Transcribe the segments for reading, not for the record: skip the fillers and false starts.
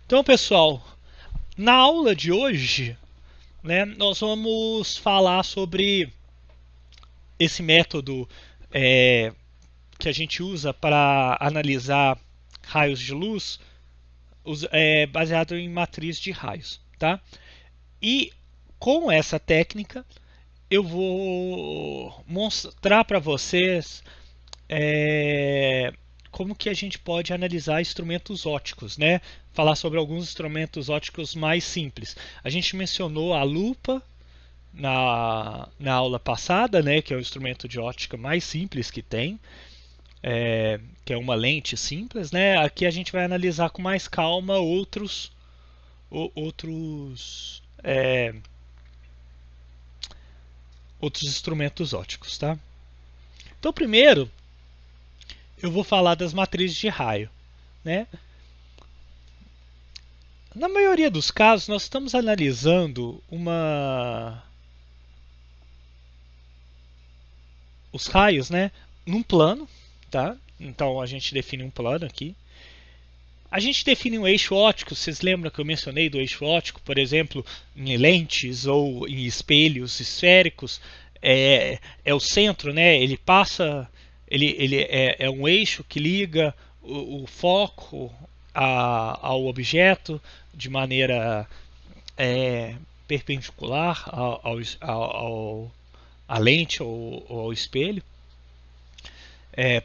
Então, pessoal, na aula de hoje, né, nós vamos falar sobre esse método é, que a gente usa para analisar raios de luz, baseado em matriz de raios, tá? E com essa técnica eu vou mostrar para vocês é, como que a gente pode analisar instrumentos ópticos, né? Falar sobre alguns instrumentos ópticos mais simples. A gente mencionou a lupa na aula passada, né? Que é o instrumento de óptica mais simples que tem, que é uma lente simples, né? Aqui a gente vai analisar com mais calma outros outros instrumentos ópticos, tá? Então, primeiro eu vou falar das matrizes de raio, né? Na maioria dos casos, nós estamos analisando os raios, né, num plano, tá? Então a gente define um plano aqui. A gente define um eixo óptico. Vocês lembram que eu mencionei do eixo óptico, por exemplo, em lentes ou em espelhos esféricos? É o centro, né? Ele passa, ele é um eixo que liga o foco ao objeto de maneira perpendicular à lente ou ao espelho.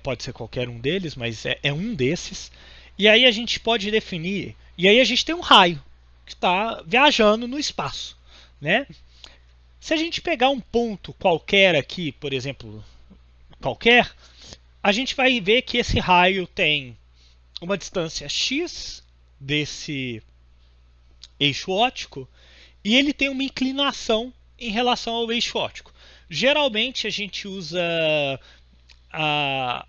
Pode ser qualquer um deles, mas é um desses. E aí a gente pode definir. E aí a gente tem um raio que está viajando no espaço, né? Se a gente pegar um ponto qualquer aqui, por exemplo, qualquer, a gente vai ver que esse raio tem uma distância x desse eixo óptico e ele tem uma inclinação em relação ao eixo óptico. Geralmente a gente usa a,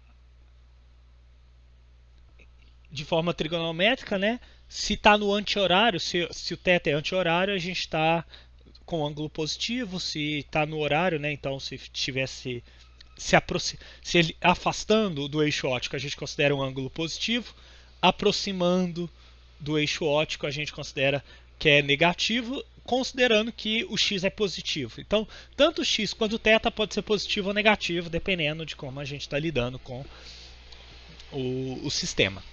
de forma trigonométrica, né? Se está no anti-horário, se o θ é anti-horário, a gente está com ângulo positivo. Se está no horário, né? Então se tivesse se ele afastando do eixo óptico, a gente considera um ângulo positivo. Aproximando do eixo óptico, a gente considera que é negativo, considerando que o x é positivo. Então, tanto o x quanto o θ pode ser positivo ou negativo, dependendo de como a gente está lidando com o sistema,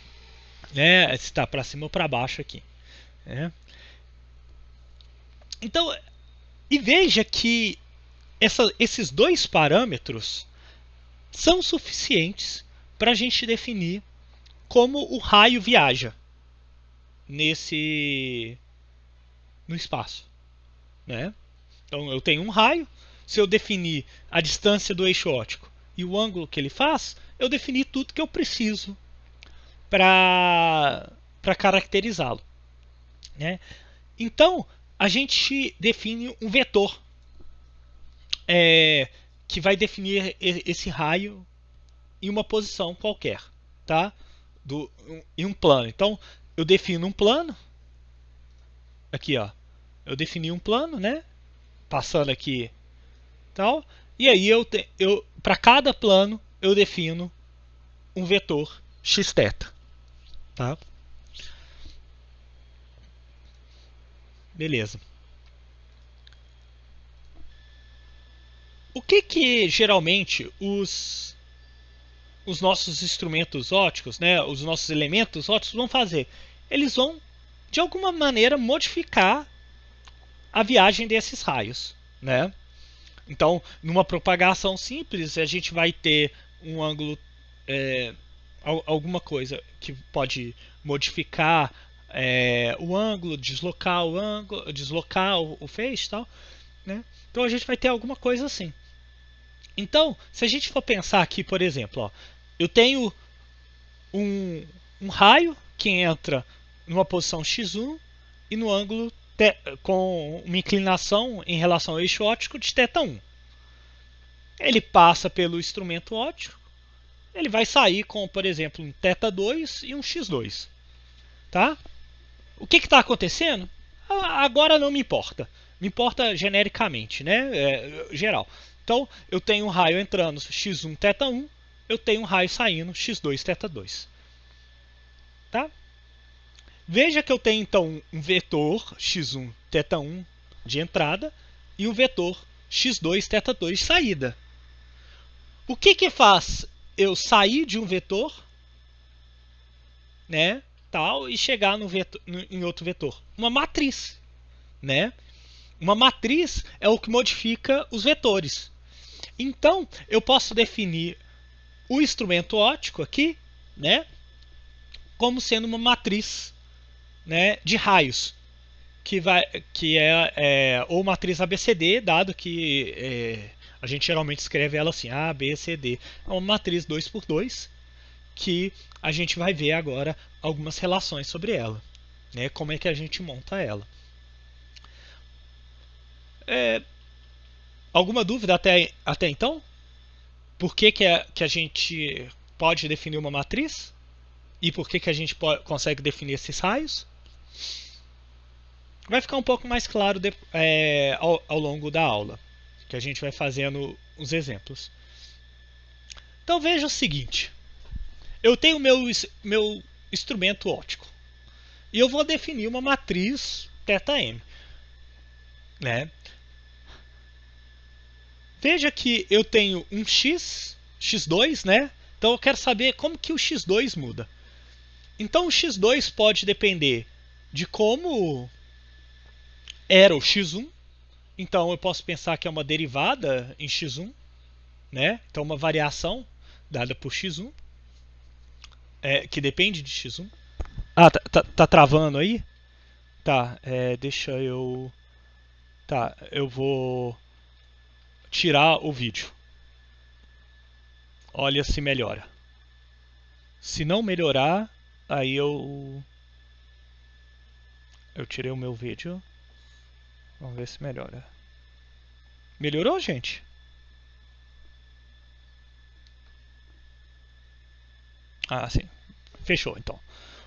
né? Se está para cima ou para baixo aqui, né? Então, e veja que esses dois parâmetros são suficientes para a gente definir como o raio viaja no espaço, né? Então eu tenho um raio. Se eu definir a distância do eixo óptico e o ângulo que ele faz, eu defini tudo que eu preciso para caracterizá-lo, né? Então a gente define um vetor que vai definir esse raio em uma posição qualquer, tá? Em um plano. Então eu defino um plano aqui, ó. Eu defini um plano, né? Passando aqui, tal. E aí eu para cada plano eu defino um vetor x-θ, tá? Beleza. O que geralmente os nossos instrumentos ópticos, né, os nossos elementos ópticos vão fazer? Eles vão de alguma maneira modificar a viagem desses raios, né? Então, numa propagação simples, a gente vai ter um ângulo, alguma coisa que pode modificar o ângulo, deslocar o feixe, tal, né? Então a gente vai ter alguma coisa assim. Então, se a gente for pensar aqui, por exemplo, ó, eu tenho um raio que entra numa posição x1 e no ângulo com uma inclinação em relação ao eixo óptico de θ1. Ele passa pelo instrumento óptico, ele vai sair com, por exemplo, um θ2 e um x2. Tá? O que está acontecendo? Agora não me importa. Me importa genericamente, né? Geral. Então, eu tenho um raio entrando x1 θ1, eu tenho um raio saindo x2 θ2. Tá? Veja que eu tenho então um vetor x1 θ1 de entrada e um vetor x2 θ2 de saída. O que faz eu sair de um vetor, né, tal, e chegar no vetor, em outro vetor? Uma matriz, né? Uma matriz é o que modifica os vetores. Então, eu posso definir o instrumento óptico aqui, né, como sendo uma matriz, né, de raios, que é ou matriz ABCD, dado que a gente geralmente escreve ela assim, A, B, C, D. É uma matriz 2x2, que a gente vai ver agora algumas relações sobre ela, né, como é que a gente monta ela. Alguma dúvida até então? Por que a gente pode definir uma matriz? E por que a gente consegue definir esses raios? Vai ficar um pouco mais claro ao longo da aula, que a gente vai fazendo os exemplos. Então veja o seguinte: eu tenho meu instrumento óptico e eu vou definir uma matriz θm, né? Veja que eu tenho um x2, né? Então eu quero saber como que o x2 muda. Então o x2 pode depender de como era o x1. Então eu posso pensar que é uma derivada em x1, né? Então uma variação dada por x1, que depende de x1. Ah, tá travando aí? Tá, deixa eu... Tá, eu vou tirar o vídeo. Olha se melhora. Se não melhorar, aí eu tirei o meu vídeo. Vamos ver se melhora. Melhorou, gente? Ah, sim. Fechou, então.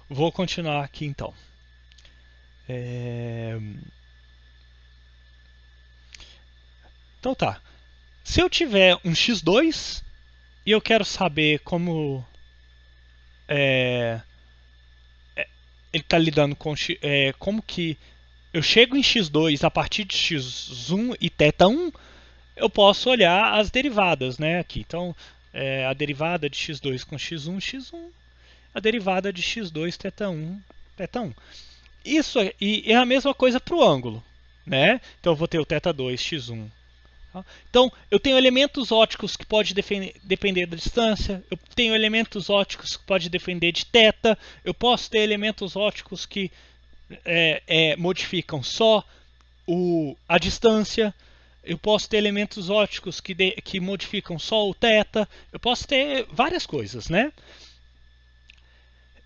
Vou continuar aqui, então. Então tá. Se eu tiver um x2 e eu quero saber como ele está lidando com como que eu chego em x2 a partir de x1 e θ1, eu posso olhar as derivadas, né, aqui. Então, a derivada de x2 com x1, x1, a derivada de x2 θ1, θ1. Isso é a mesma coisa para o ângulo, né? Então eu vou ter o θ2 x1. Então, eu tenho elementos ópticos que podem depender da distância, eu tenho elementos ópticos que podem depender de θ, eu posso ter elementos ópticos que modificam só a distância, eu posso ter elementos ópticos que modificam só o θ, eu posso ter várias coisas, né?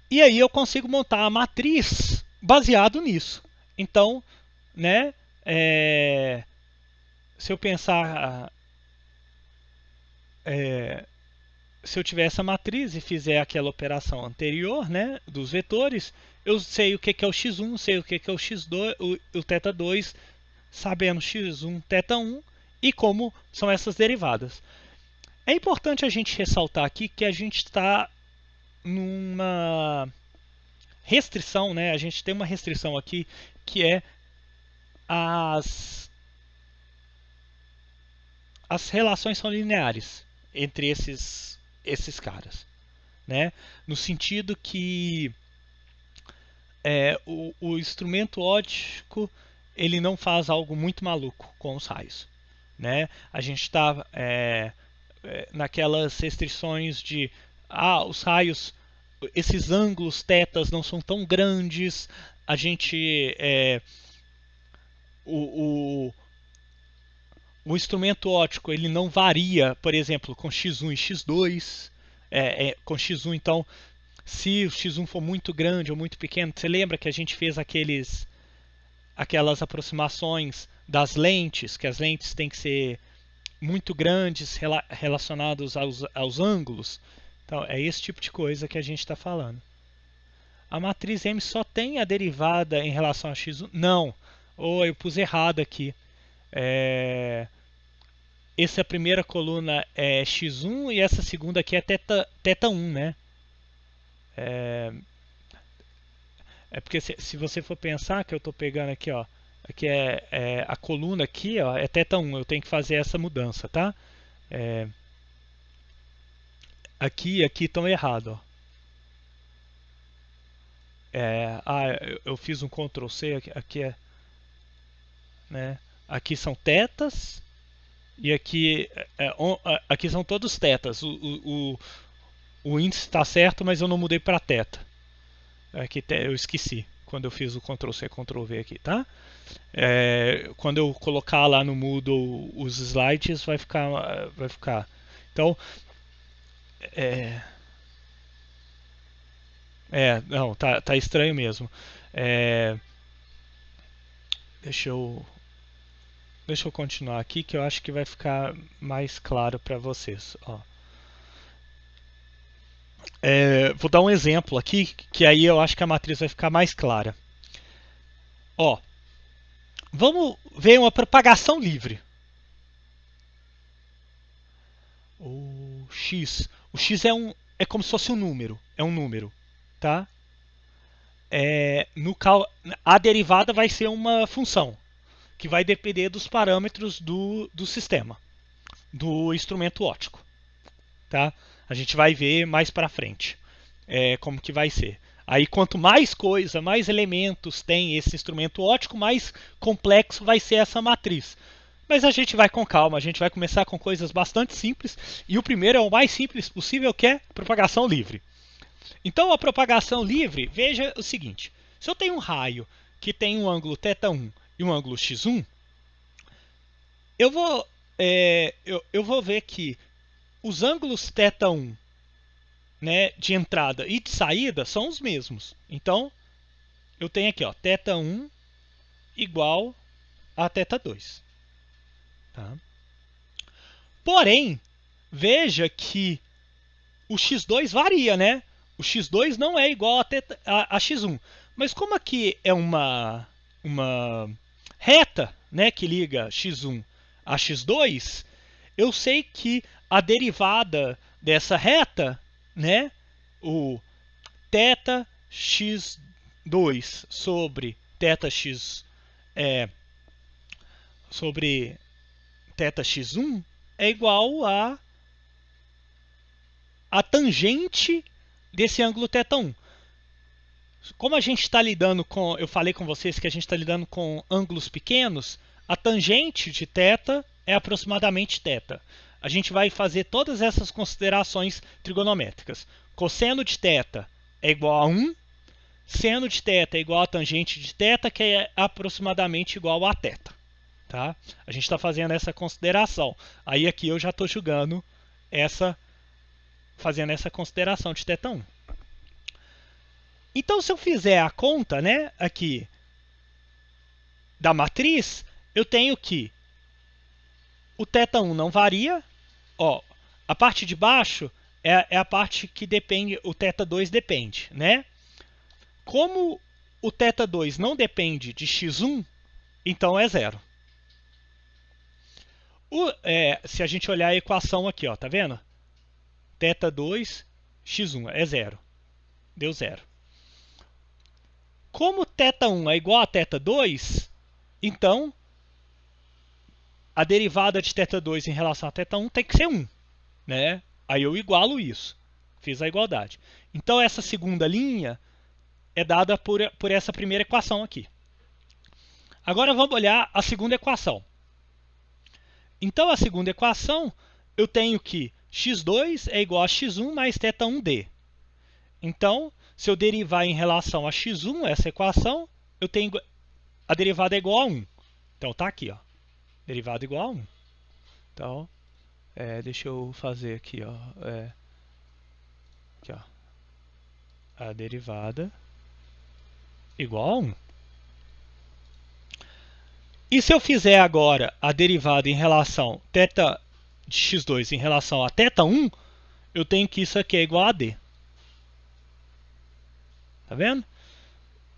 E aí eu consigo montar a matriz baseado nisso. Então, né, se eu pensar, se eu tiver essa matriz e fizer aquela operação anterior, né, dos vetores, eu sei o que é o x1, sei o que é o x2, o θ2, sabendo x1, θ1 e como são essas derivadas. É importante a gente ressaltar aqui que a gente está numa restrição, né? A gente tem uma restrição aqui que é as relações são lineares entre esses caras, né? No sentido que o instrumento óptico ele não faz algo muito maluco com os raios, né? A gente está naquelas restrições de os raios, esses ângulos tetas não são tão grandes, a gente o instrumento óptico ele não varia, por exemplo, com x1 e x2, com x1 então se o x1 for muito grande ou muito pequeno, você lembra que a gente fez aquelas aproximações das lentes, que as lentes têm que ser muito grandes relacionados aos ângulos? Então, é esse tipo de coisa que a gente está falando. A matriz M só tem a derivada em relação a x1? Não. Eu pus errado aqui. Essa primeira coluna é x1 e essa segunda aqui é θ1, né? É porque se você for pensar que eu estou pegando aqui, ó, aqui é a coluna aqui, ó, é θ1, eu tenho que fazer essa mudança, tá? É, aqui e aqui estão errados, ó. Eu fiz um Ctrl C, aqui é, né? Aqui são tetas e aqui são todos tetas. O índice está certo, mas eu não mudei para teta. Aqui eu esqueci quando eu fiz o Ctrl C, Ctrl V aqui, tá? Quando eu colocar lá no Moodle os slides, vai ficar. Então, não, tá estranho mesmo. Deixa eu continuar aqui que eu acho que vai ficar mais claro para vocês. Ó. Vou dar um exemplo aqui que aí eu acho que a matriz vai ficar mais clara. Ó, vamos ver uma propagação livre. O x é como se fosse um número. É um número, tá? A derivada vai ser uma função que vai depender dos parâmetros do sistema, do instrumento óptico, tá? A gente vai ver mais para frente como que vai ser. Aí quanto mais coisa, mais elementos tem esse instrumento óptico, mais complexo vai ser essa matriz. Mas a gente vai com calma, a gente vai começar com coisas bastante simples, e o primeiro é o mais simples possível, que é propagação livre. Então a propagação livre, veja o seguinte, se eu tenho um raio que tem um ângulo θ1 e um ângulo x1, eu vou ver que os ângulos θ1, né, de entrada e de saída são os mesmos. Então, eu tenho aqui, ó, θ1 igual a θ2. Tá? Porém, veja que o x2 varia, né? O x2 não é igual a x1. Mas como aqui é uma reta, né, que liga x1 a x2, eu sei que a derivada dessa reta, né, o θ x2 sobre sobre θ x1 é igual a tangente desse ângulo θ1. Como a gente está lidando com, eu falei com vocês que a gente está lidando com ângulos pequenos, a tangente de θ é aproximadamente θ. A gente vai fazer todas essas considerações trigonométricas. Cosseno de θ é igual a 1, seno de θ é igual a tangente de θ, que é aproximadamente igual a θ. Tá? A gente está fazendo essa consideração. Aí aqui eu já estou julgando fazendo essa consideração de θ1. Então, se eu fizer a conta, né, aqui da matriz, eu tenho que o θ1 não varia. Ó, a parte de baixo é a parte que depende, o θ2 depende, né? Como o θ2 não depende de x1, então é zero. Se a gente olhar a equação aqui, ó, tá vendo? θ2, x1 é zero. Deu zero. Como θ1 é igual a θ2, então a derivada de θ2 em relação a θ1 tem que ser 1. Né? Aí eu igualo isso. Fiz a igualdade. Então essa segunda linha é dada por essa primeira equação aqui. Agora vamos olhar a segunda equação. Então a segunda equação, eu tenho que x2 é igual a x1 mais θ1d. Então, se eu derivar em relação a x1 essa equação, eu tenho a derivada é igual a 1. Então tá aqui, ó. Derivada igual a 1. Então, deixa eu fazer aqui, ó. Aqui, ó. A derivada igual a 1. E se eu fizer agora a derivada em relação θ de x2 em relação a θ1, eu tenho que isso aqui é igual a d. Tá vendo?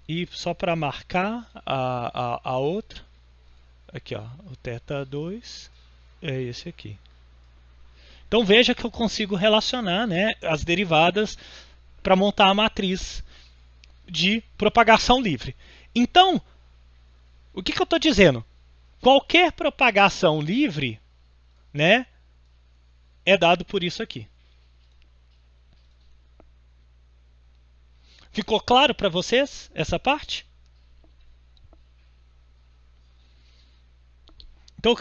E só para marcar a outra, aqui, ó, o θ2 é esse aqui. Então veja que eu consigo relacionar, né, as derivadas para montar a matriz de propagação livre. Então, o que eu estou dizendo? Qualquer propagação livre, né, é dado por isso aqui. Ficou claro para vocês essa parte? Então,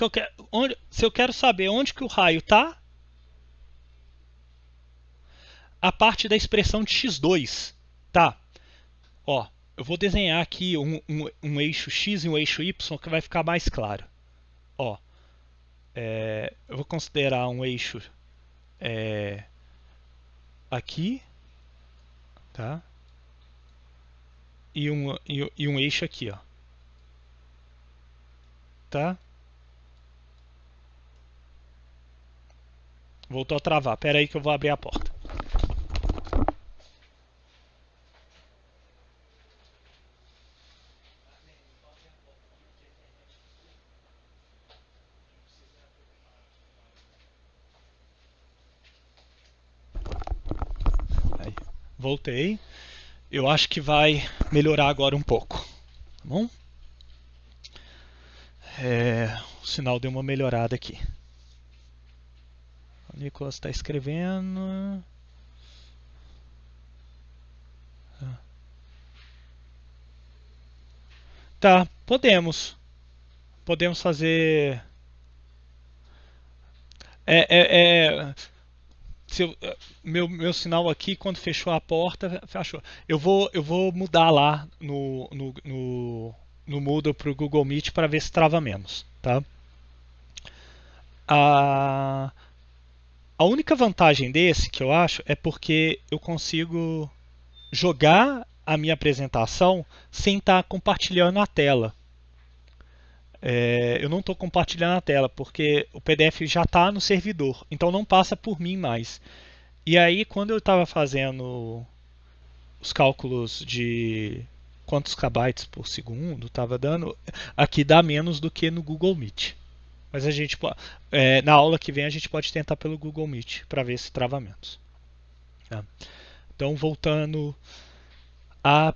se eu quero saber onde que o raio está, a parte da expressão de x2, tá? Ó, eu vou desenhar aqui um eixo x e um eixo y que vai ficar mais claro. Ó, eu vou considerar um eixo aqui, tá? E um eixo aqui, ó, tá? Voltou a travar. Pera aí que eu vou abrir a porta. Aí, voltei. Eu acho que vai melhorar agora um pouco. Tá bom? O sinal deu uma melhorada aqui. O Nicolas está escrevendo. Tá, podemos. Podemos fazer. Meu sinal aqui, quando fechou a porta, fechou. Eu vou mudar lá no Moodle para o Google Meet para ver se trava menos. Tá? A única vantagem desse que eu acho é porque eu consigo jogar a minha apresentação sem estar compartilhando a tela. Eu não estou compartilhando a tela porque o PDF já está no servidor, então não passa por mim mais. E aí, quando eu estava fazendo os cálculos de quantos kbytes por segundo estava dando, aqui dá menos do que no Google Meet. Mas a gente na aula que vem a gente pode tentar pelo Google Meet para ver esse travamentos. Tá? Então, voltando à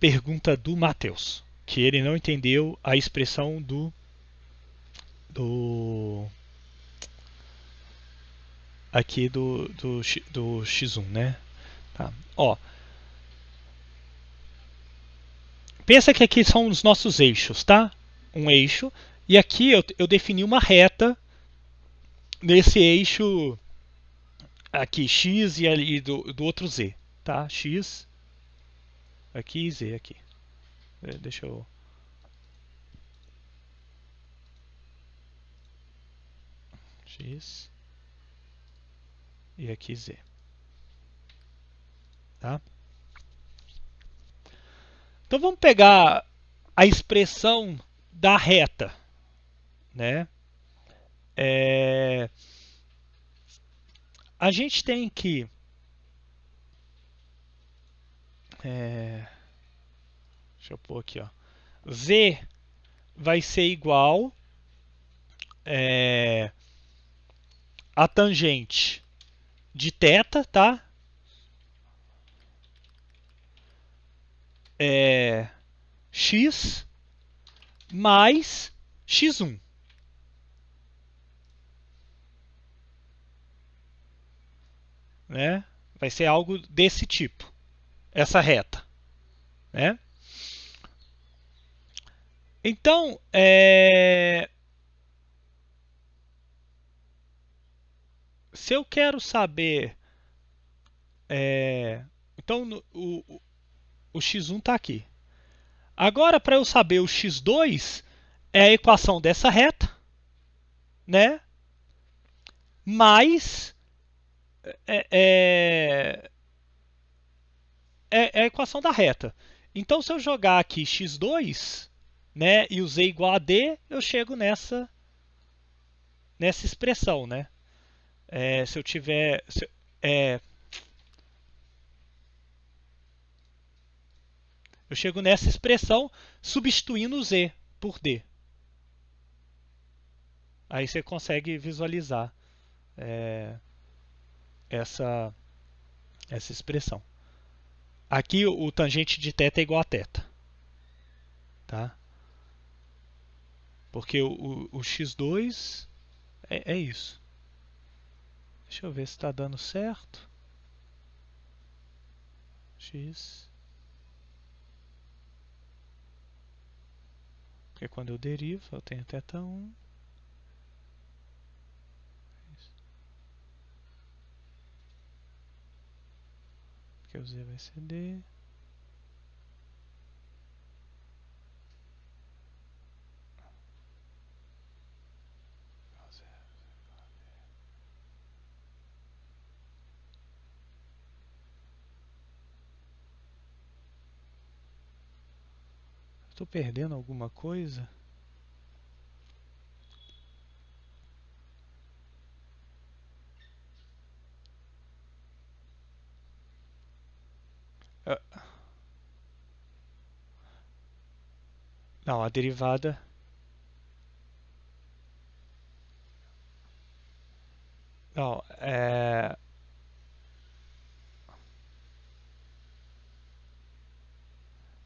pergunta do Matheus, que ele não entendeu a expressão aqui do x1, né? Tá. Ó, pensa que aqui são os nossos eixos, tá? Um eixo, e aqui eu defini uma reta nesse eixo aqui, x e ali do outro z, tá? X aqui e z aqui. Deixa eu... X e aqui z. Tá? Então vamos pegar a expressão da reta, né? A gente tem que deixa eu pôr aqui, ó. Z vai ser igual a tangente de θ, tá? X mais x1. Né? Vai ser algo desse tipo, essa reta. Né? Então, se eu quero saber... então, o x1 está aqui. Agora, para eu saber o x2, é a equação dessa reta, né? Mais é a equação da reta. Então, se eu jogar aqui x2, né, e o z igual a d, eu chego nessa expressão, né? Se eu tiver... eu chego nessa expressão substituindo o z por d. Aí você consegue visualizar essa expressão. aqui o tangente de θ é igual a θ. Tá? Porque o x2 é isso. Deixa eu ver se está dando certo. X. Porque quando eu derivo, eu tenho θ1. Porque o z vai ser d. Estou perdendo alguma coisa? Não, a derivada. Não,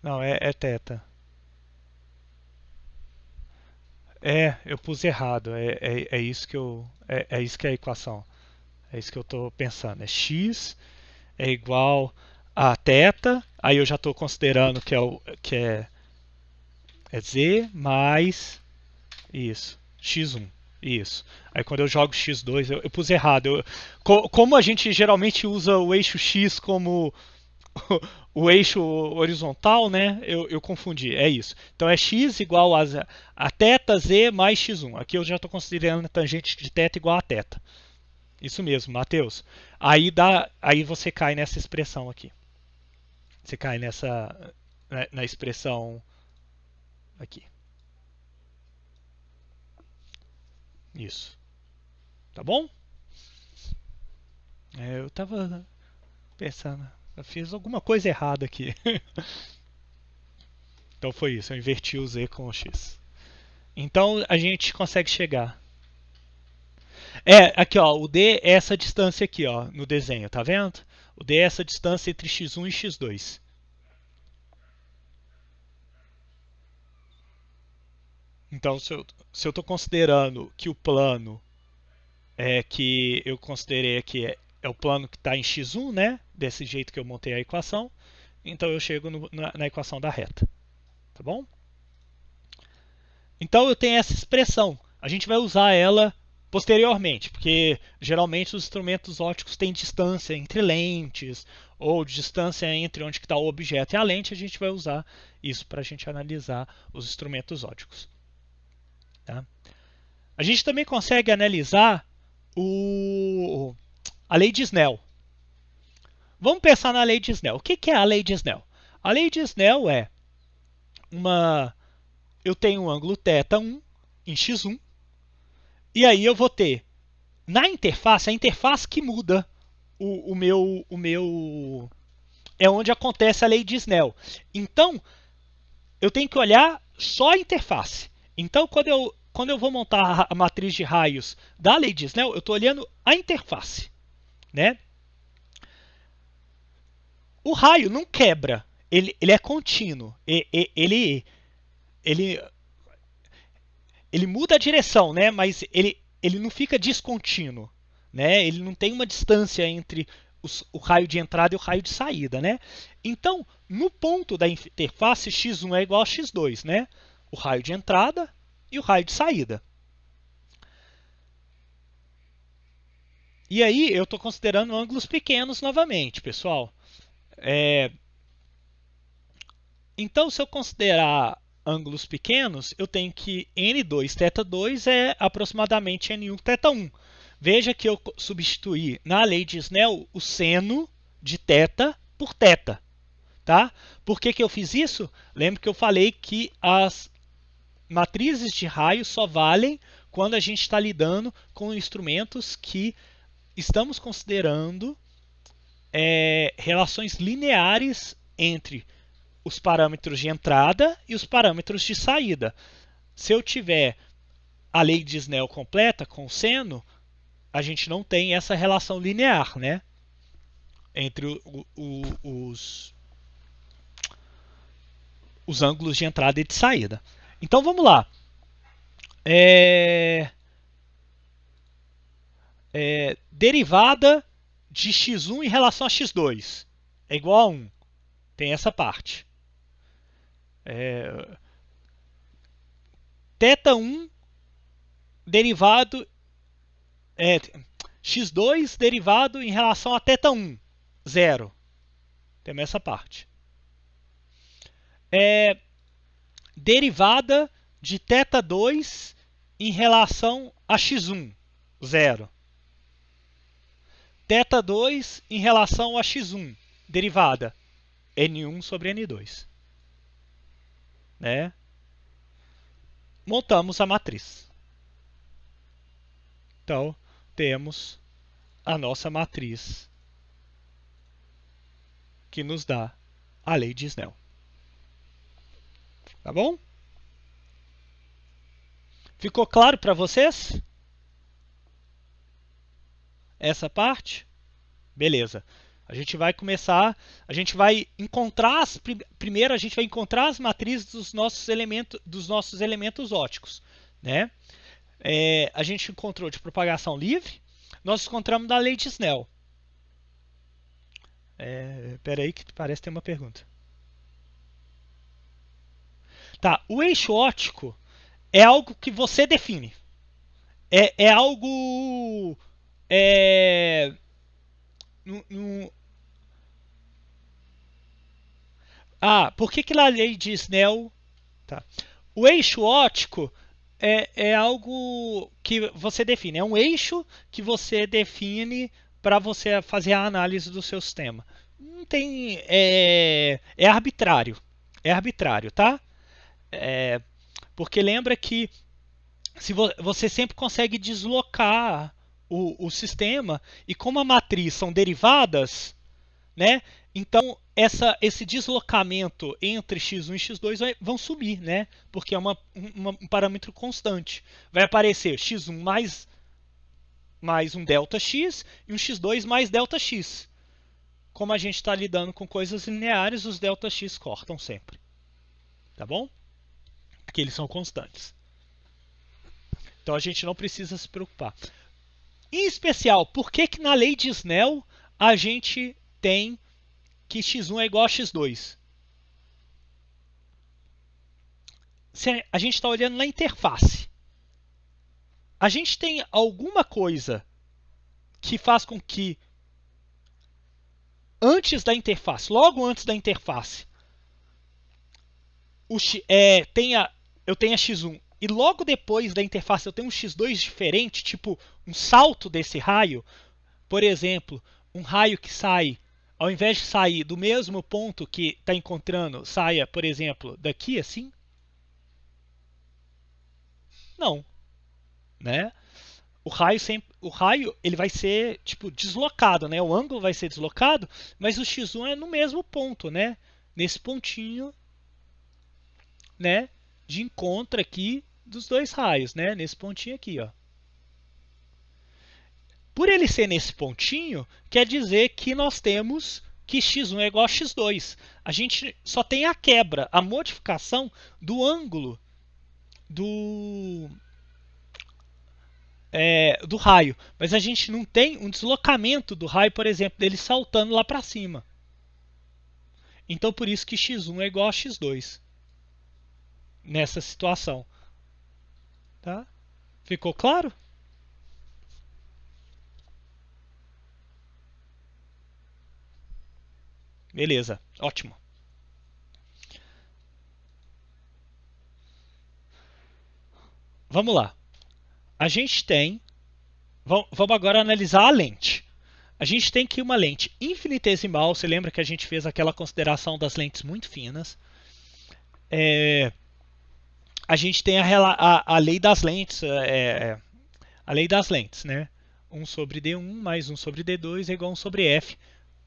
não, é θ. Eu pus errado. É isso que é isso que é a equação. É isso que eu estou pensando. É x é igual a θ. Aí eu já estou considerando que é z mais isso, x1. Isso. Aí quando eu jogo x2, eu pus errado. Como a gente geralmente usa o eixo x como o eixo horizontal, né? Eu confundi. É isso. Então é x igual a θz mais x1. Aqui eu já estou considerando a tangente de θ igual a θ. Isso mesmo, Matheus. Aí você cai nessa expressão aqui. Você cai na expressão aqui. Isso. Tá bom? Eu tava pensando, eu fiz alguma coisa errada aqui. Então foi isso, eu inverti o z com o x. Então a gente consegue chegar. Aqui ó, o d é essa distância aqui ó, no desenho, tá vendo? O d é essa distância entre x1 e x2. Então se eu estou considerando que o plano que eu considerei aqui é o plano que está em x1, né? Desse jeito que eu montei a equação. Então eu chego na equação da reta. Tá bom? Então eu tenho essa expressão. A gente vai usar ela posteriormente, porque geralmente os instrumentos ópticos têm distância entre lentes, ou distância entre onde está o objeto e a lente. A gente vai usar isso para a gente analisar os instrumentos ópticos. Tá? A gente também consegue analisar a lei de Snell. Vamos pensar na lei de Snell. O que é a lei de Snell? A lei de Snell é eu tenho um ângulo θ1 em x1, e aí eu vou ter na interface, a interface que muda o meu é onde acontece a lei de Snell. Então, eu tenho que olhar só a interface. Então, quando eu vou montar a matriz de raios da lei de Snell, eu estou olhando a interface, né? O raio não quebra, ele é contínuo. Ele muda a direção, né? Mas ele não fica descontínuo, né? Ele não tem uma distância entre o raio de entrada e o raio de saída, né? Então, no ponto da interface, x1 é igual a x2, né? O raio de entrada e o raio de saída. E aí, eu estou considerando ângulos pequenos novamente, pessoal. Então, se eu considerar ângulos pequenos, eu tenho que n2 θ2 é aproximadamente n1 θ1. Veja que eu substituí na lei de Snell o seno de θ por θ. Tá? Por que eu fiz isso? Lembra que eu falei que as matrizes de raio só valem quando a gente está lidando com instrumentos que estamos considerando relações lineares entre os parâmetros de entrada e os parâmetros de saída. Se eu tiver a lei de Snell completa com seno, a gente não tem essa relação linear, né? Entre os ângulos de entrada e de saída. Então vamos lá. Derivada de x1 em relação a x2 é igual a 1. Tem essa parte. Θ1 derivado x2 derivado em relação a θ1, 0. Temos essa parte. Derivada de θ2 em relação a x1, 0. θ2 em relação a x1, derivada n1 sobre n2. Né? Montamos a matriz. Então, temos a nossa matriz que nos dá a lei de Snell. Tá bom? Ficou claro para vocês? Essa parte? Beleza. A gente vai começar, a gente vai encontrar primeiro a gente vai encontrar as matrizes dos nossos elementos ópticos, né? A gente encontrou de propagação livre, nós encontramos da lei de Snell. Espera aí que parece que tem uma pergunta. Tá, o eixo óptico é algo que você define. É algo por que a lei de Snell? Tá. O eixo óptico é algo que você define. É um eixo que você define para você fazer a análise do seu sistema. Não tem. É arbitrário. É arbitrário, tá? Porque lembra que se você sempre consegue deslocar o sistema, e como a matriz são derivadas, né? Então esse deslocamento entre x1 e x2 vão subir, né? Porque é um parâmetro constante. Vai aparecer x1 mais um ΔX e um x2 mais ΔX. Como a gente está lidando com coisas lineares, os ΔX cortam sempre. Tá bom? Porque eles são constantes. Então a gente não precisa se preocupar. Em especial, por que na lei de Snell a gente tem que x1 é igual a x2? Se a gente está olhando na interface, a gente tem alguma coisa que faz com que antes da interface, logo antes da interface, eu tenha x1 e logo depois da interface eu tenho um x2 diferente, tipo um salto desse raio. Por exemplo, um raio que sai, ao invés de sair do mesmo ponto que está encontrando, saia, por exemplo, daqui assim? Não, né? O raio ele vai ser tipo deslocado, né? O ângulo vai ser deslocado, mas o x1 é no mesmo ponto, né? Nesse pontinho, né? De encontro aqui dos dois raios, né? Nesse pontinho aqui, ó. Por ele ser nesse pontinho, quer dizer que nós temos que x1 é igual a x2. A gente só tem a quebra, a modificação do ângulo do raio. Mas a gente não tem um deslocamento do raio, por exemplo, dele saltando lá para cima. Então, por isso que x1 é igual a x2 nessa situação. Tá? Ficou claro? Beleza, ótimo. Vamos lá. A gente tem... Vamos agora analisar a lente. A gente tem aqui uma lente infinitesimal. Você lembra que a gente fez aquela consideração das lentes muito finas? A gente tem a lei das lentes. A lei das lentes, né? 1 sobre D1 mais 1 sobre D2 é igual a 1 sobre F,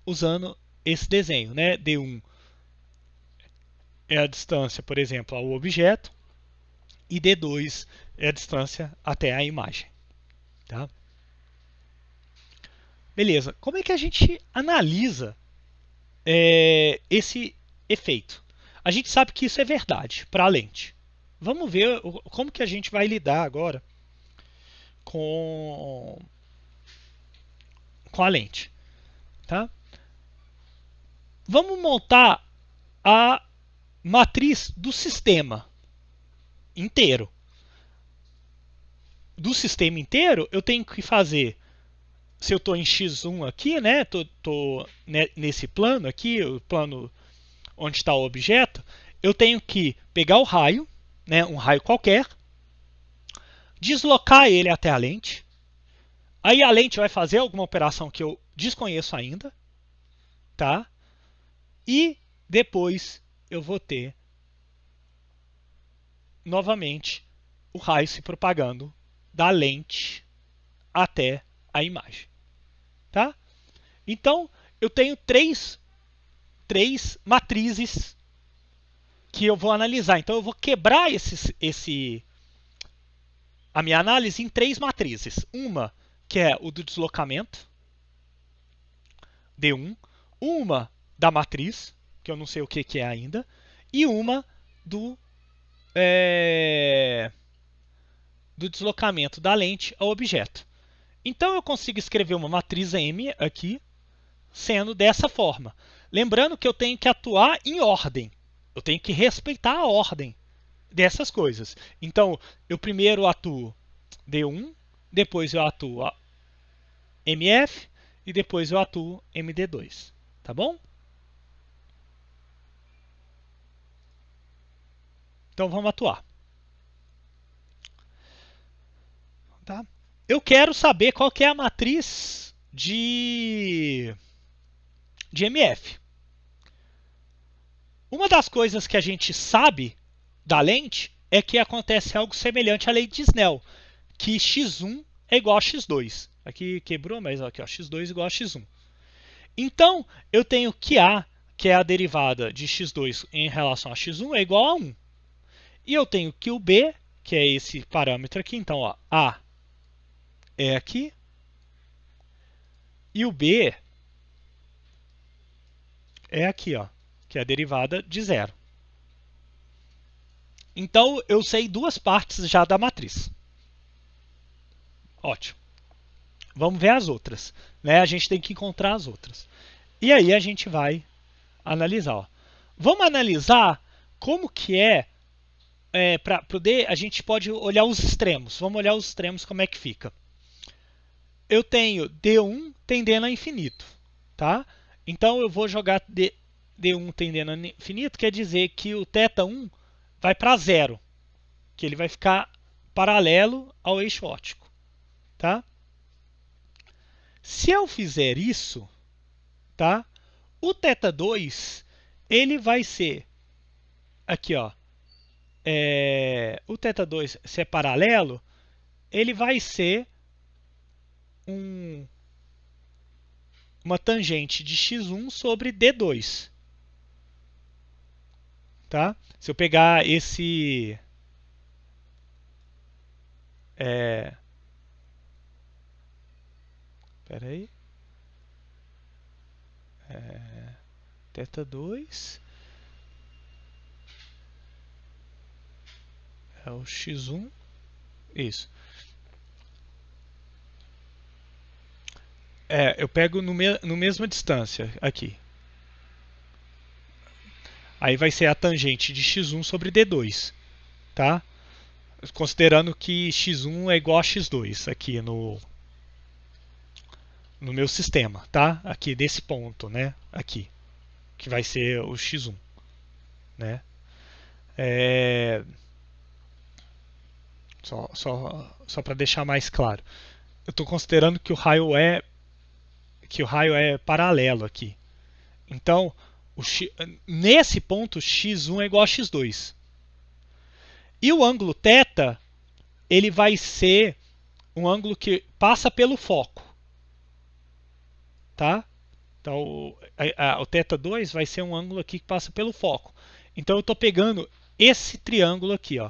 usando esse desenho, né? D1 é a distância, por exemplo, ao objeto, e D2 é a distância até a imagem. Tá? Beleza, como é que a gente analisa esse efeito? A gente sabe que isso é verdade para a lente. Vamos ver como que a gente vai lidar agora com a lente. Tá? Vamos montar a matriz do sistema inteiro. Do sistema inteiro, eu tenho que fazer, se eu estou em x1 aqui, né, tô nesse plano aqui, o plano onde está o objeto, eu tenho que pegar o raio, né, um raio qualquer, deslocar ele até a lente, aí a lente vai fazer alguma operação que eu desconheço ainda, tá? E depois eu vou ter novamente o raio se propagando da lente até a imagem, tá? Então eu tenho três matrizes que eu vou analisar. Então eu vou quebrar a minha análise em três matrizes. Uma que é o do deslocamento, D1, uma da matriz, que eu não sei o que é ainda, e uma do deslocamento da lente ao objeto. Então eu consigo escrever uma matriz M aqui, sendo dessa forma. Lembrando que eu tenho que atuar em ordem. Eu tenho que respeitar a ordem dessas coisas. Então, eu primeiro atuo D1, depois eu atuo MF e depois eu atuo MD2. Tá bom? Então, vamos atuar. Tá? Eu quero saber qual que é a matriz de MF. Uma das coisas que a gente sabe da lente é que acontece algo semelhante à lei de Snell, que x1 é igual a x2. Aqui quebrou, mas aqui ó, x2 igual a x1. Então, eu tenho que A, que é a derivada de x2 em relação a x1, é igual a 1. E eu tenho que o B, que é esse parâmetro aqui. Então, ó, A é aqui. E o B é aqui, ó, que é a derivada de 0. Então, eu sei duas partes já da matriz. Ótimo. Vamos ver as outras. Né? A gente tem que encontrar as outras. E aí a gente vai analisar. Ó. Vamos analisar como que para poder, a gente pode olhar os extremos. Vamos olhar os extremos, como é que fica. Eu tenho D1 tendendo a infinito. Tá? Então eu vou jogar D1 tendendo a infinito, quer dizer que o θ1 vai para zero. Que ele vai ficar paralelo ao eixo óptico. Tá? Se eu fizer isso, tá? O θ2 ele vai ser aqui, ó. O θ2 se é paralelo, ele vai ser uma tangente de x1 sobre d2. Tá? Se eu pegar esse espera aí. θ2 é o x1. Isso. Eu pego no mesma distância aqui. Aí vai ser a tangente de x1 sobre d2. Tá? Considerando que x1 é igual a x2 aqui no meu sistema, tá? Aqui desse ponto, né? Aqui, que vai ser o x1, né? Só para deixar mais claro, eu estou considerando que o raio é paralelo aqui. Então, nesse ponto x1 é igual a x2. E o ângulo θ, ele vai ser um ângulo que passa pelo foco. Tá? Então, o θ2 vai ser um ângulo aqui que passa pelo foco. Então, eu estou pegando esse triângulo aqui, ó,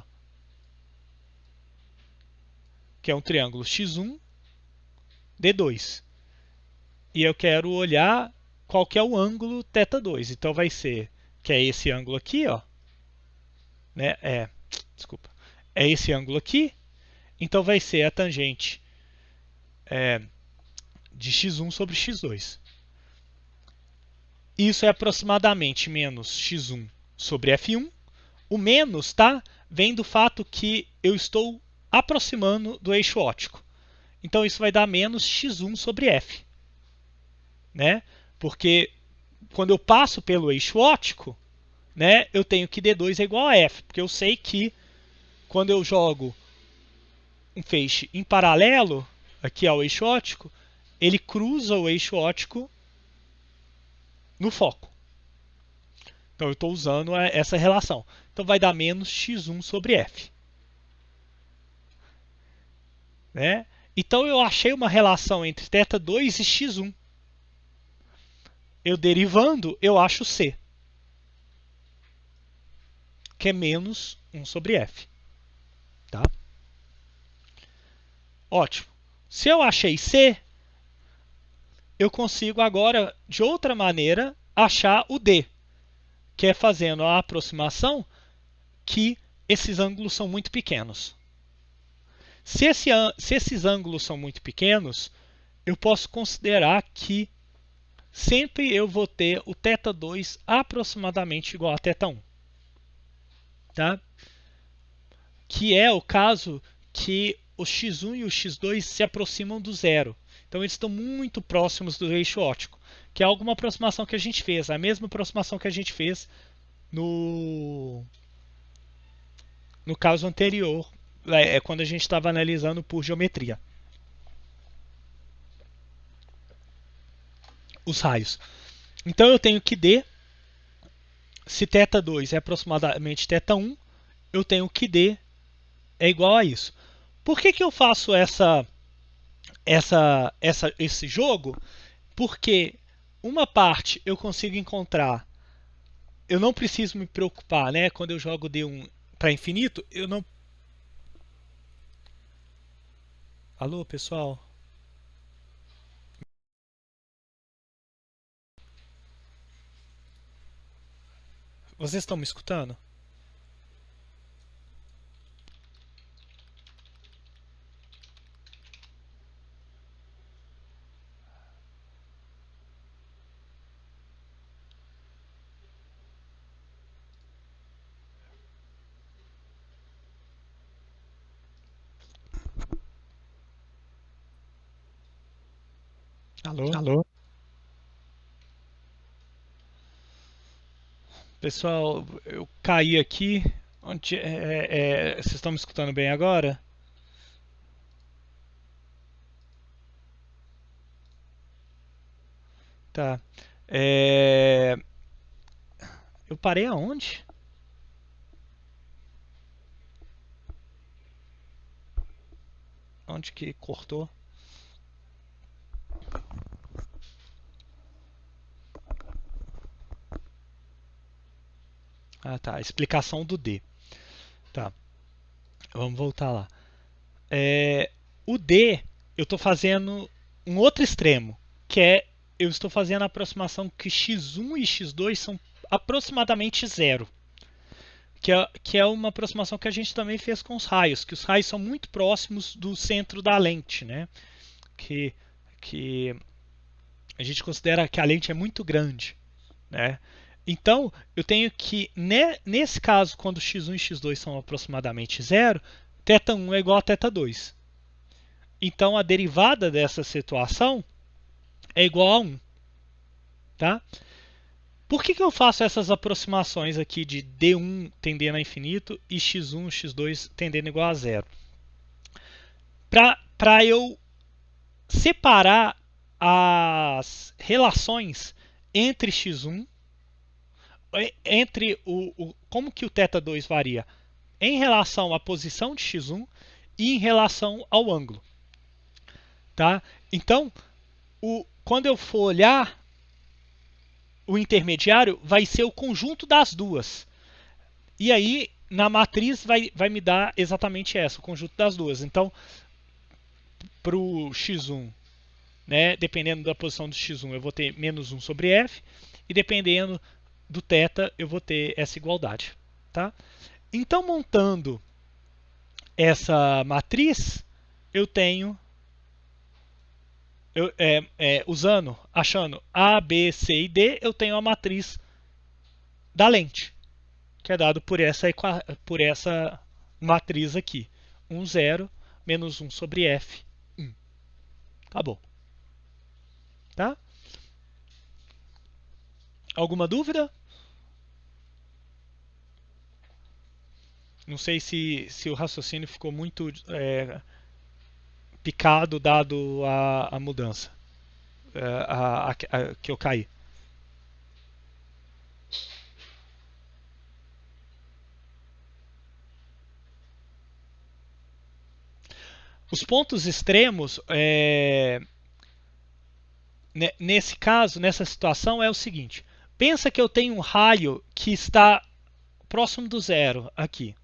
que é um triângulo x1, d2. E eu quero olhar qual que é o ângulo θ2. Então, vai ser que é esse ângulo aqui, ó, né? Desculpa, é esse ângulo aqui. Então vai ser a tangente de x1 sobre x2. Isso é aproximadamente menos x1 sobre f1. O menos, tá, vem do fato que eu estou aproximando do eixo óptico. Então isso vai dar menos x1 sobre f, né? Porque quando eu passo pelo eixo óptico, né, eu tenho que d2 é igual a f, porque eu sei que quando eu jogo um feixe em paralelo aqui ao eixo óptico, ele cruza o eixo óptico no foco. Então eu estou usando essa relação. Então vai dar menos x1 sobre f. Né? Então eu achei uma relação entre θ2 e x1. Eu derivando, eu acho c, que é menos 1 sobre f. Tá? Ótimo. Se eu achei c, eu consigo agora, de outra maneira, achar o d, que é fazendo a aproximação que esses ângulos são muito pequenos. Se esses ângulos são muito pequenos, eu posso considerar que sempre eu vou ter o θ2 aproximadamente igual a θ1. Tá? Que é o caso que o x1 e o x2 se aproximam do zero. Então eles estão muito próximos do eixo óptico, que é alguma aproximação que a gente fez, a mesma aproximação que a gente fez no caso anterior, quando a gente estava analisando por geometria. Os raios. Então eu tenho que D, se θ2 é aproximadamente θ1, eu tenho que D é igual a isso. Por que eu faço esse jogo? Porque uma parte eu consigo encontrar, eu não preciso me preocupar, né? Quando eu jogo D1 para infinito, eu não... Alô, pessoal? Vocês estão me escutando? Alô? Alô? Pessoal, eu caí aqui. Vocês estão me escutando bem agora? Tá. É, eu parei aonde? Onde que cortou? Ah, tá. Explicação do D. Tá. Vamos voltar lá. O D, eu estou fazendo um outro extremo, que é eu estou fazendo a aproximação que x1 e x2 são aproximadamente zero. Que é uma aproximação que a gente também fez com os raios, que os raios são muito próximos do centro da lente, né? Que a gente considera que a lente é muito grande, né? Então, eu tenho que, nesse caso, quando x1 e x2 são aproximadamente zero, θ1 é igual a θ2. Então, a derivada dessa situação é igual a 1. Tá? Por que eu faço essas aproximações aqui de D1 tendendo a infinito e x1 e x2 tendendo igual a zero? Para eu separar as relações entre x1, entre como que o θ2 varia em relação à posição de x1 e em relação ao ângulo. Tá? Então, quando eu for olhar o intermediário, vai ser o conjunto das duas. E aí, na matriz, vai me dar exatamente essa, o conjunto das duas. Então, para o x1, né, dependendo da posição do x1, eu vou ter menos 1 sobre f. E dependendo do θ eu vou ter essa igualdade. Tá? Então, montando essa matriz, eu tenho, achando A, B, C e D, eu tenho a matriz da lente, que é dado por essa matriz aqui. 1, 0, menos 1 sobre F, 1. Acabou. Tá? Alguma dúvida? Não sei se o raciocínio ficou muito picado dado a mudança que eu caí. Os pontos extremos, nesse caso, nessa situação, é o seguinte. Pensa que eu tenho um raio que está próximo do zero aqui.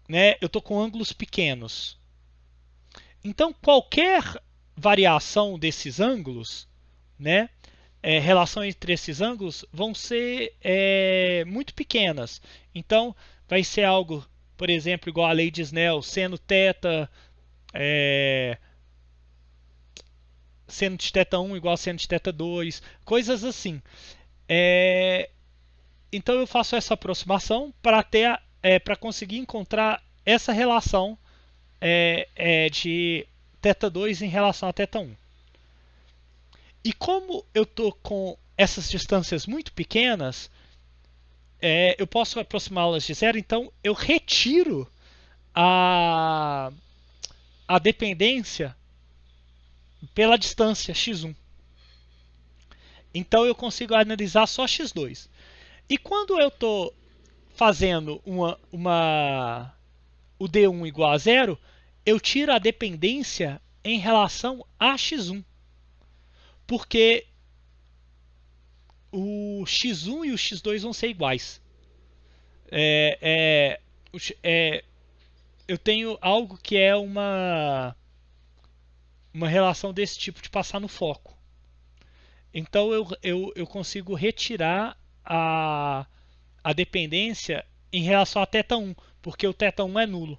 Né? Eu estou com ângulos pequenos. Então, qualquer variação desses ângulos, né, relação entre esses ângulos, vão ser muito pequenas. Então, vai ser algo, por exemplo, igual a lei de Snell, seno θ, seno de θ1 igual a seno de θ2, coisas assim. Então, eu faço essa aproximação para conseguir encontrar essa relação de θ2 em relação a θ1. E como eu estou com essas distâncias muito pequenas, eu posso aproximá-las de zero, então eu retiro a dependência pela distância x1. Então eu consigo analisar só x2. E quando eu estou fazendo o d1 igual a zero, eu tiro a dependência em relação a x1. Porque o x1 e o x2 vão ser iguais. Eu tenho algo que é uma relação desse tipo de passar no foco. Então eu consigo retirar a dependência em relação a θ1, porque o θ1 é nulo.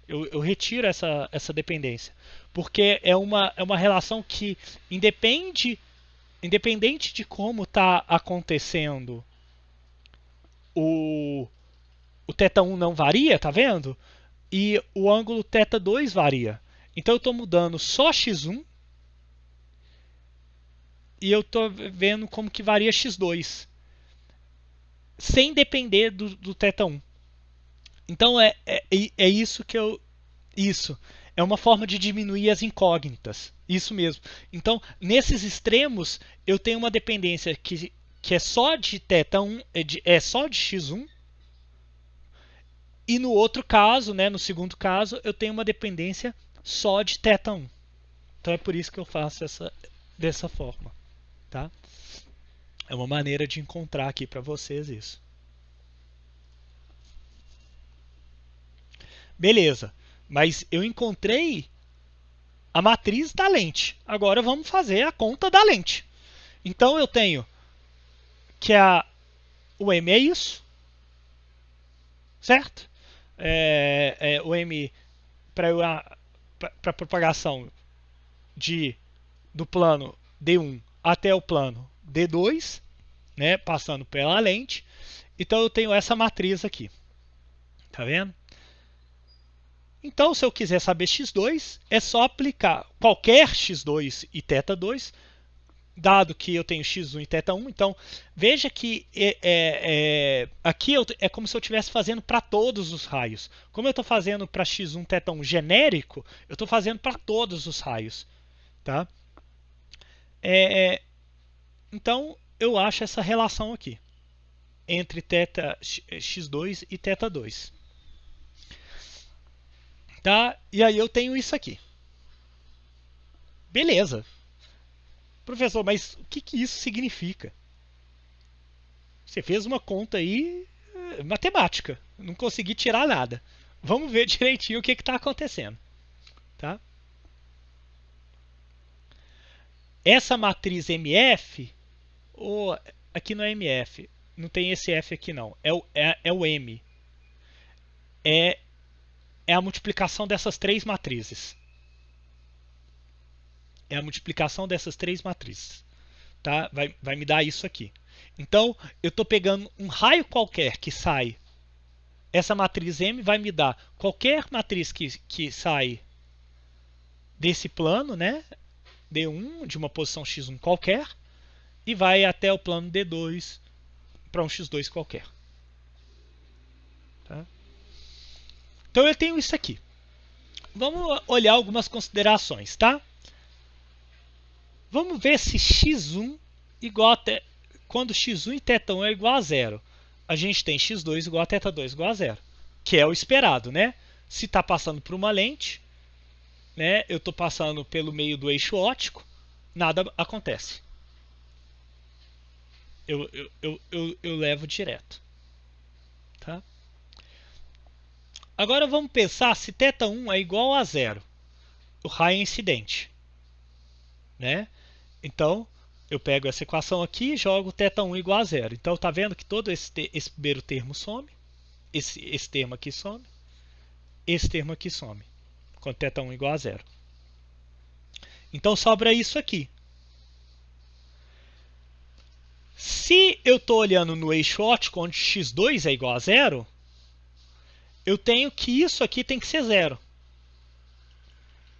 Eu retiro essa dependência, porque é uma relação que independente de como está acontecendo, o θ1 não varia, tá vendo? E o ângulo θ2 varia. Então eu estou mudando só x1 e eu estou vendo como que varia x2, sem depender do θ1. Então é isso que eu... Isso. É uma forma de diminuir as incógnitas. Isso mesmo. Então, nesses extremos, eu tenho uma dependência que é só de θ1, é só de x1. E no outro caso, né, no segundo caso, eu tenho uma dependência só de θ1. Então é por isso que eu faço dessa forma. Tá? É uma maneira de encontrar aqui para vocês isso. Beleza. Mas eu encontrei a matriz da lente. Agora vamos fazer a conta da lente. Então eu tenho que o m é isso, certo? O m para a propagação do plano D1 até o plano D2, né, passando pela lente. Então eu tenho essa matriz aqui. Tá vendo? Então, se eu quiser saber x2, é só aplicar qualquer x2 e θ2, dado que eu tenho x1 e θ1. Então, veja que aqui é como se eu estivesse fazendo para todos os raios. Como eu estou fazendo para x1 θ1 genérico, eu estou fazendo para todos os raios. Tá? Então, eu acho essa relação aqui, entre x2 e θ2. Tá? E aí eu tenho isso aqui. Beleza. Professor, mas o que isso significa? Você fez uma conta aí matemática. Não consegui tirar nada. Vamos ver direitinho o que está acontecendo. Tá? Essa matriz MF, aqui no MF. Não tem esse F aqui não. É o M. É a multiplicação dessas três matrizes. É a multiplicação dessas três matrizes. Tá? Vai me dar isso aqui. Então, eu estou pegando um raio qualquer que sai. Essa matriz M vai me dar qualquer matriz que sai desse plano, né? D1 de uma posição x1 qualquer, e vai até o plano D2 para um x2 qualquer. Tá? Então eu tenho isso aqui. Vamos olhar algumas considerações, tá? Vamos ver se x1 igual a quando x1 e θ1 é igual a zero. A gente tem x2 igual a θ2 igual a zero, que é o esperado, né? Se está passando por uma lente, né? Eu estou passando pelo meio do eixo óptico, nada acontece. Eu levo direto. Tá? Agora vamos pensar se θ1 é igual a zero. O raio é incidente. Né? Então, eu pego essa equação aqui e jogo θ1 igual a zero. Então, está vendo que todo esse primeiro termo some. Esse termo aqui some. Esse termo aqui some. Quando θ1 igual a zero. Então, sobra isso aqui. Se eu estou olhando no eixo óptico, onde x2 é igual a zero, eu tenho que isso aqui tem que ser zero.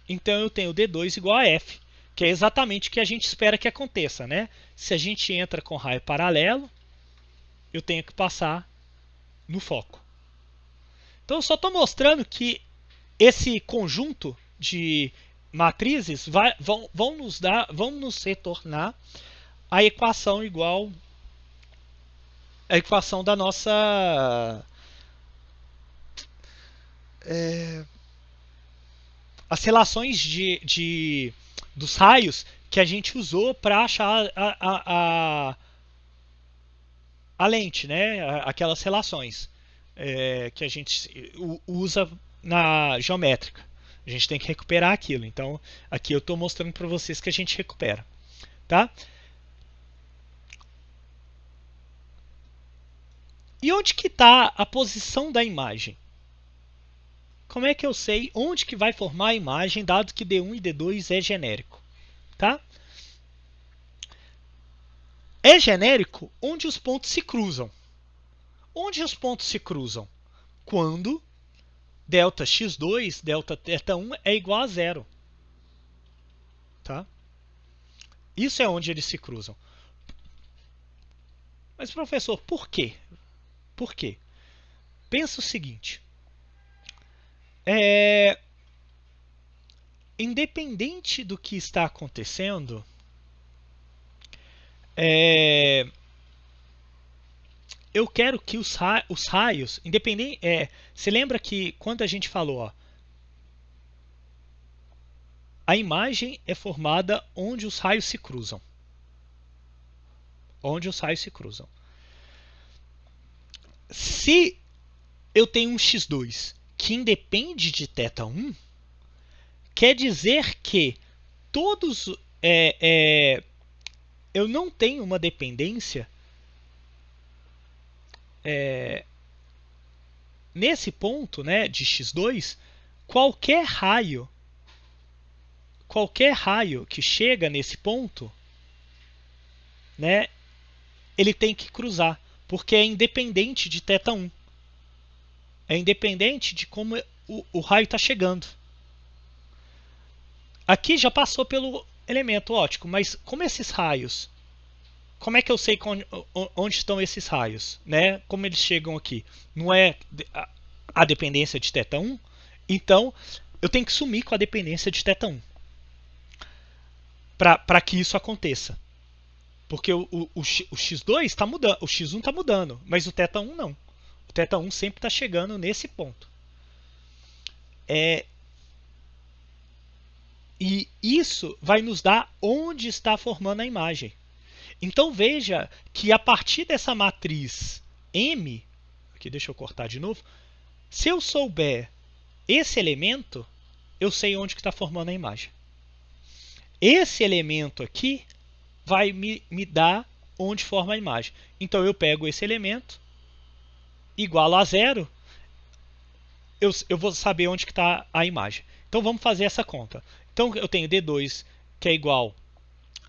Então, eu tenho D2 igual a F, que é exatamente o que a gente espera que aconteça, né? Se a gente entra com raio paralelo, eu tenho que passar no foco. Então, eu só estou mostrando que esse conjunto de matrizes vão nos retornar a equação igual a equação da nossa as relações dos raios que a gente usou para achar a lente, né? Aquelas relações que a gente usa na geométrica. A gente tem que recuperar aquilo. Então, aqui eu estou mostrando para vocês que a gente recupera. Tá? E onde que está a posição da imagem? Como é que eu sei onde que vai formar a imagem, dado que D1 e D2 é genérico? Tá? É genérico onde os pontos se cruzam. Onde os pontos se cruzam? Quando ΔX2, Δθ1 é igual a zero. Tá? Isso é onde eles se cruzam. Mas, professor, por quê? Por quê? Pensa o seguinte. Independente do que está acontecendo, eu quero que os raios, independente, você lembra que quando a gente falou, ó, a imagem é formada onde os raios se cruzam. Onde os raios se cruzam. Se eu tenho um x2 que independe de θ1, quer dizer que todos eu não tenho uma dependência nesse ponto, né, de x2. Qualquer raio que chega nesse ponto, né, ele tem que cruzar, porque é independente de θ1. É independente de como o raio está chegando. Aqui já passou pelo elemento óptico, mas como esses raios, como é que eu sei onde estão esses raios? Né? Como eles chegam aqui? Não é a dependência de θ1? Então, eu tenho que sumir com a dependência de θ1 para que isso aconteça. Porque o x2 está mudando, o x1 está mudando, mas o θ1 não. O θ1 sempre está chegando nesse ponto. E isso vai nos dar onde está formando a imagem. Então veja que a partir dessa matriz M, aqui deixa eu cortar de novo, se eu souber esse elemento, eu sei onde que está formando a imagem. Esse elemento aqui vai me dar onde forma a imagem. Então eu pego esse elemento, igual a 0, eu vou saber onde está a imagem. Então vamos fazer essa conta. Então eu tenho D2 que é igual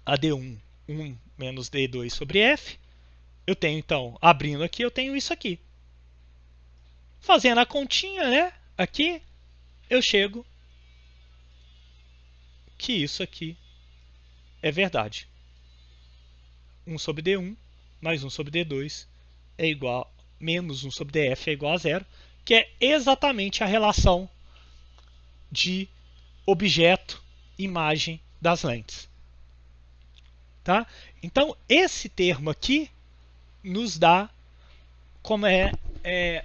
a D1, 1 menos D2 sobre F. Eu tenho então, abrindo aqui, eu tenho isso aqui. Fazendo a continha, né? Aqui, eu chego que isso aqui é verdade. 1 sobre D1 mais 1 sobre D2 é igual, menos 1 sobre DF é igual a 0, que é exatamente a relação de objeto-imagem das lentes. Tá? Então, esse termo aqui nos dá como é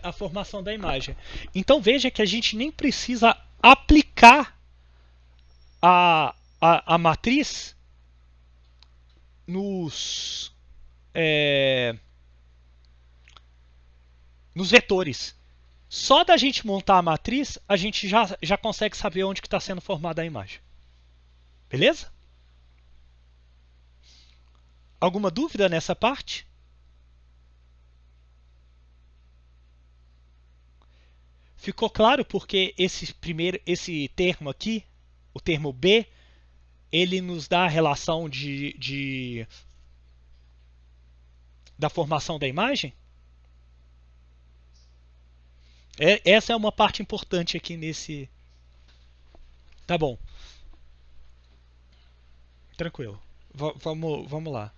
a formação da imagem. Então, veja que a gente nem precisa aplicar a matriz nos vetores. Só da gente montar a matriz, a gente já consegue saber onde que está sendo formada a imagem. Beleza? Alguma dúvida nessa parte? Ficou claro porque esse termo aqui, o termo B, ele nos dá a relação da formação da imagem? Essa é uma parte importante aqui nesse... Tá bom. Tranquilo. Vamos lá.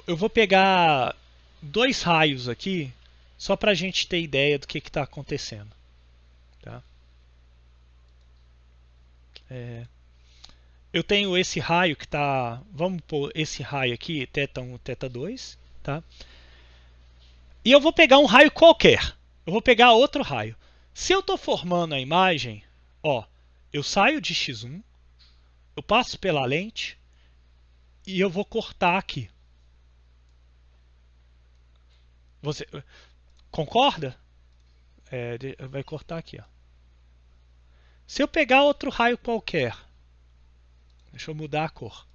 Eu vou pegar 2 raios aqui, só para a gente ter ideia do que está acontecendo. Tá? Eu tenho esse raio que está... Vamos pôr esse raio aqui, θ1, θ2. Tá? E eu vou pegar um raio qualquer. Eu vou pegar outro raio. Se eu estou formando a imagem, ó, eu saio de x1, eu passo pela lente e eu vou cortar aqui. Você concorda? Vai cortar aqui. Ó. Se eu pegar outro raio qualquer, deixa eu mudar a cor.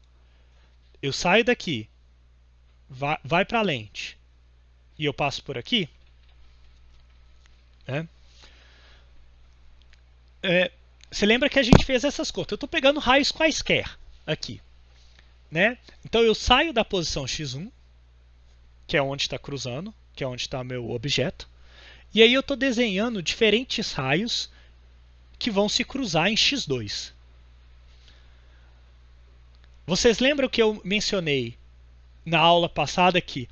Eu saio daqui, vai para a lente e eu passo por aqui. Você lembra que a gente fez essas contas? Eu estou pegando raios quaisquer aqui. Né? Então eu saio da posição x1, que é onde está cruzando, que é onde está meu objeto. E aí eu estou desenhando diferentes raios que vão se cruzar em x2. Vocês lembram que eu mencionei na aula passada que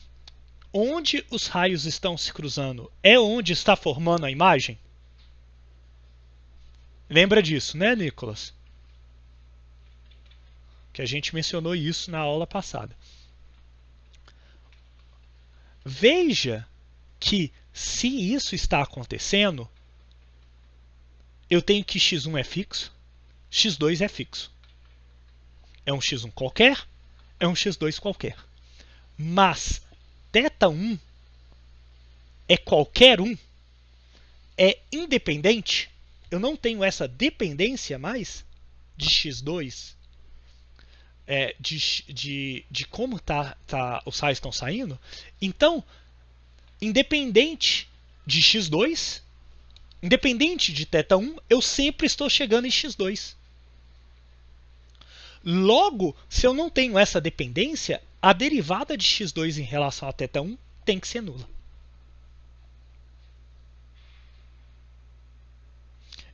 onde os raios estão se cruzando é onde está formando a imagem? Lembra disso, né, Nicolas? Que a gente mencionou isso na aula passada. Veja que se isso está acontecendo, eu tenho que x1 é fixo, x2 é fixo. É um x1 qualquer, é um x2 qualquer. Mas θ1 é qualquer um, é independente. Eu não tenho essa dependência mais de x2, de como os raios estão saindo. Então, independente de x2, independente de θ1, eu sempre estou chegando em x2. Logo, se eu não tenho essa dependência, a derivada de x2 em relação a θ1 tem que ser nula.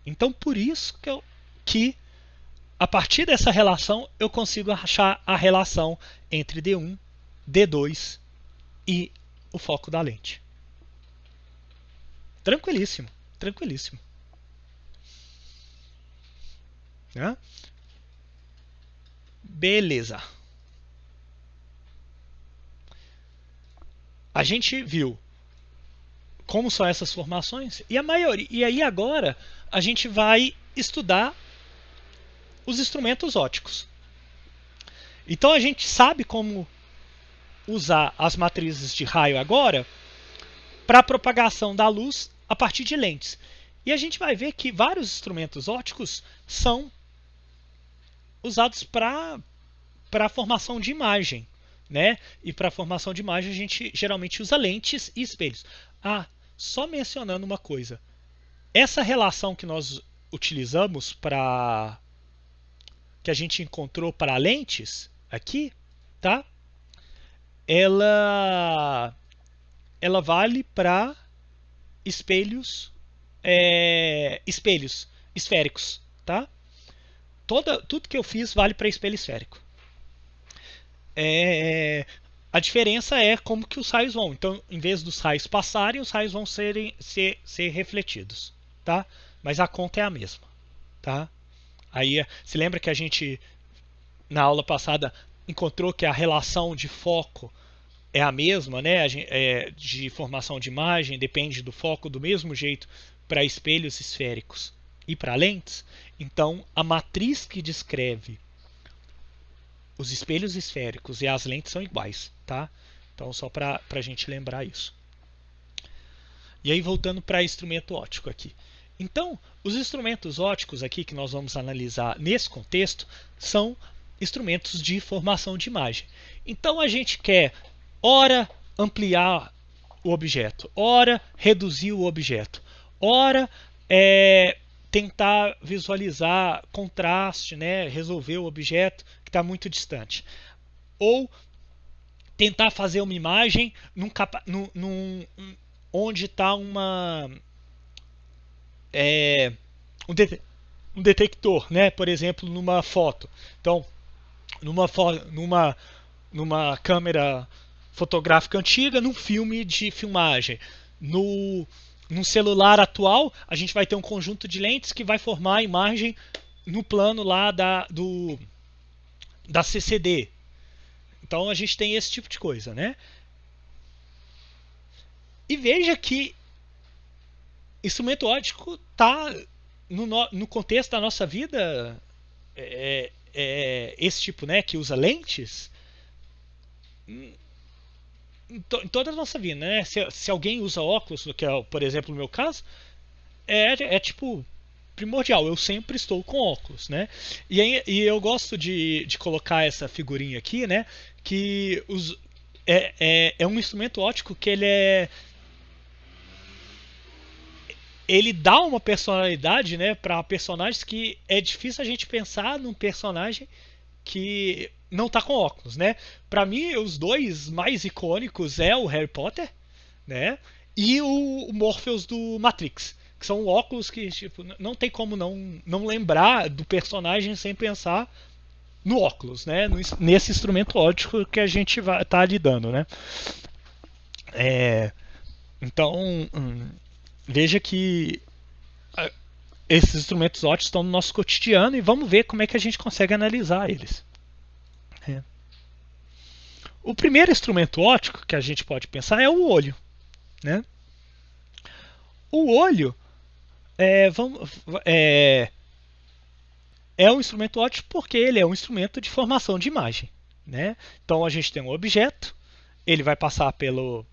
Então, por isso que a partir dessa relação, eu consigo achar a relação entre D1, D2 e o foco da lente. Tranquilíssimo, tranquilíssimo. Né? Beleza. A gente viu como são essas formações e a maioria. E aí agora a gente vai estudar os instrumentos ópticos. Então a gente sabe como usar as matrizes de raio agora para a propagação da luz a partir de lentes. E a gente vai ver que vários instrumentos ópticos são usados para para formação de imagem, né? E para formação de imagem a gente geralmente usa lentes e espelhos. Ah, só mencionando uma coisa. Essa relação que nós utilizamos para que a gente encontrou para lentes aqui, tá? Ela vale para espelhos espelhos esféricos, tá? Tudo que eu fiz vale para espelho esférico. A diferença é como que os raios vão. Então, em vez dos raios passarem, os raios vão ser refletidos, tá? Mas a conta é a mesma, tá? Aí, se lembra que a gente na aula passada encontrou que a relação de foco é a mesma, né? De formação de imagem, depende do foco do mesmo jeito para espelhos esféricos e para lentes. Então, a matriz que descreve os espelhos esféricos e as lentes são iguais, tá? Então, só para a gente lembrar isso. E aí, voltando para instrumento óptico aqui. Então, os instrumentos ópticos aqui que nós vamos analisar nesse contexto são instrumentos de formação de imagem. Então, a gente quer, ora, ampliar o objeto, ora, reduzir o objeto, ora, tentar visualizar contraste, né? Resolver o objeto que está muito distante. Ou tentar fazer uma imagem onde está um detector, né? Por exemplo, numa foto. Então, numa câmera fotográfica antiga, num filme de filmagem. Num celular atual, a gente vai ter um conjunto de lentes que vai formar a imagem no plano lá da CCD. Então a gente tem esse tipo de coisa, né? E veja que instrumento óptico está no contexto da nossa vida, esse tipo, né, que usa lentes, em toda a nossa vida, né? Se alguém usa óculos, que é, por exemplo, no meu caso, tipo primordial. Eu sempre estou com óculos, né? E eu gosto de colocar essa figurinha aqui, né? Que é um instrumento óptico que ele dá uma personalidade, né, para personagens que é difícil a gente pensar num personagem que não tá com óculos, né? Para mim, os dois mais icônicos é o Harry Potter, né? E o Morpheus do Matrix, que são óculos que tipo, não tem como não lembrar do personagem sem pensar no óculos, né? Nesse instrumento óptico que a gente tá lidando, né? Então, veja que esses instrumentos ópticos estão no nosso cotidiano e vamos ver como é que a gente consegue analisar eles. O primeiro instrumento óptico que a gente pode pensar é o olho, né? O olho é um instrumento óptico porque ele é um instrumento de formação de imagem, né? Então a gente tem um objeto, ele vai passar pelo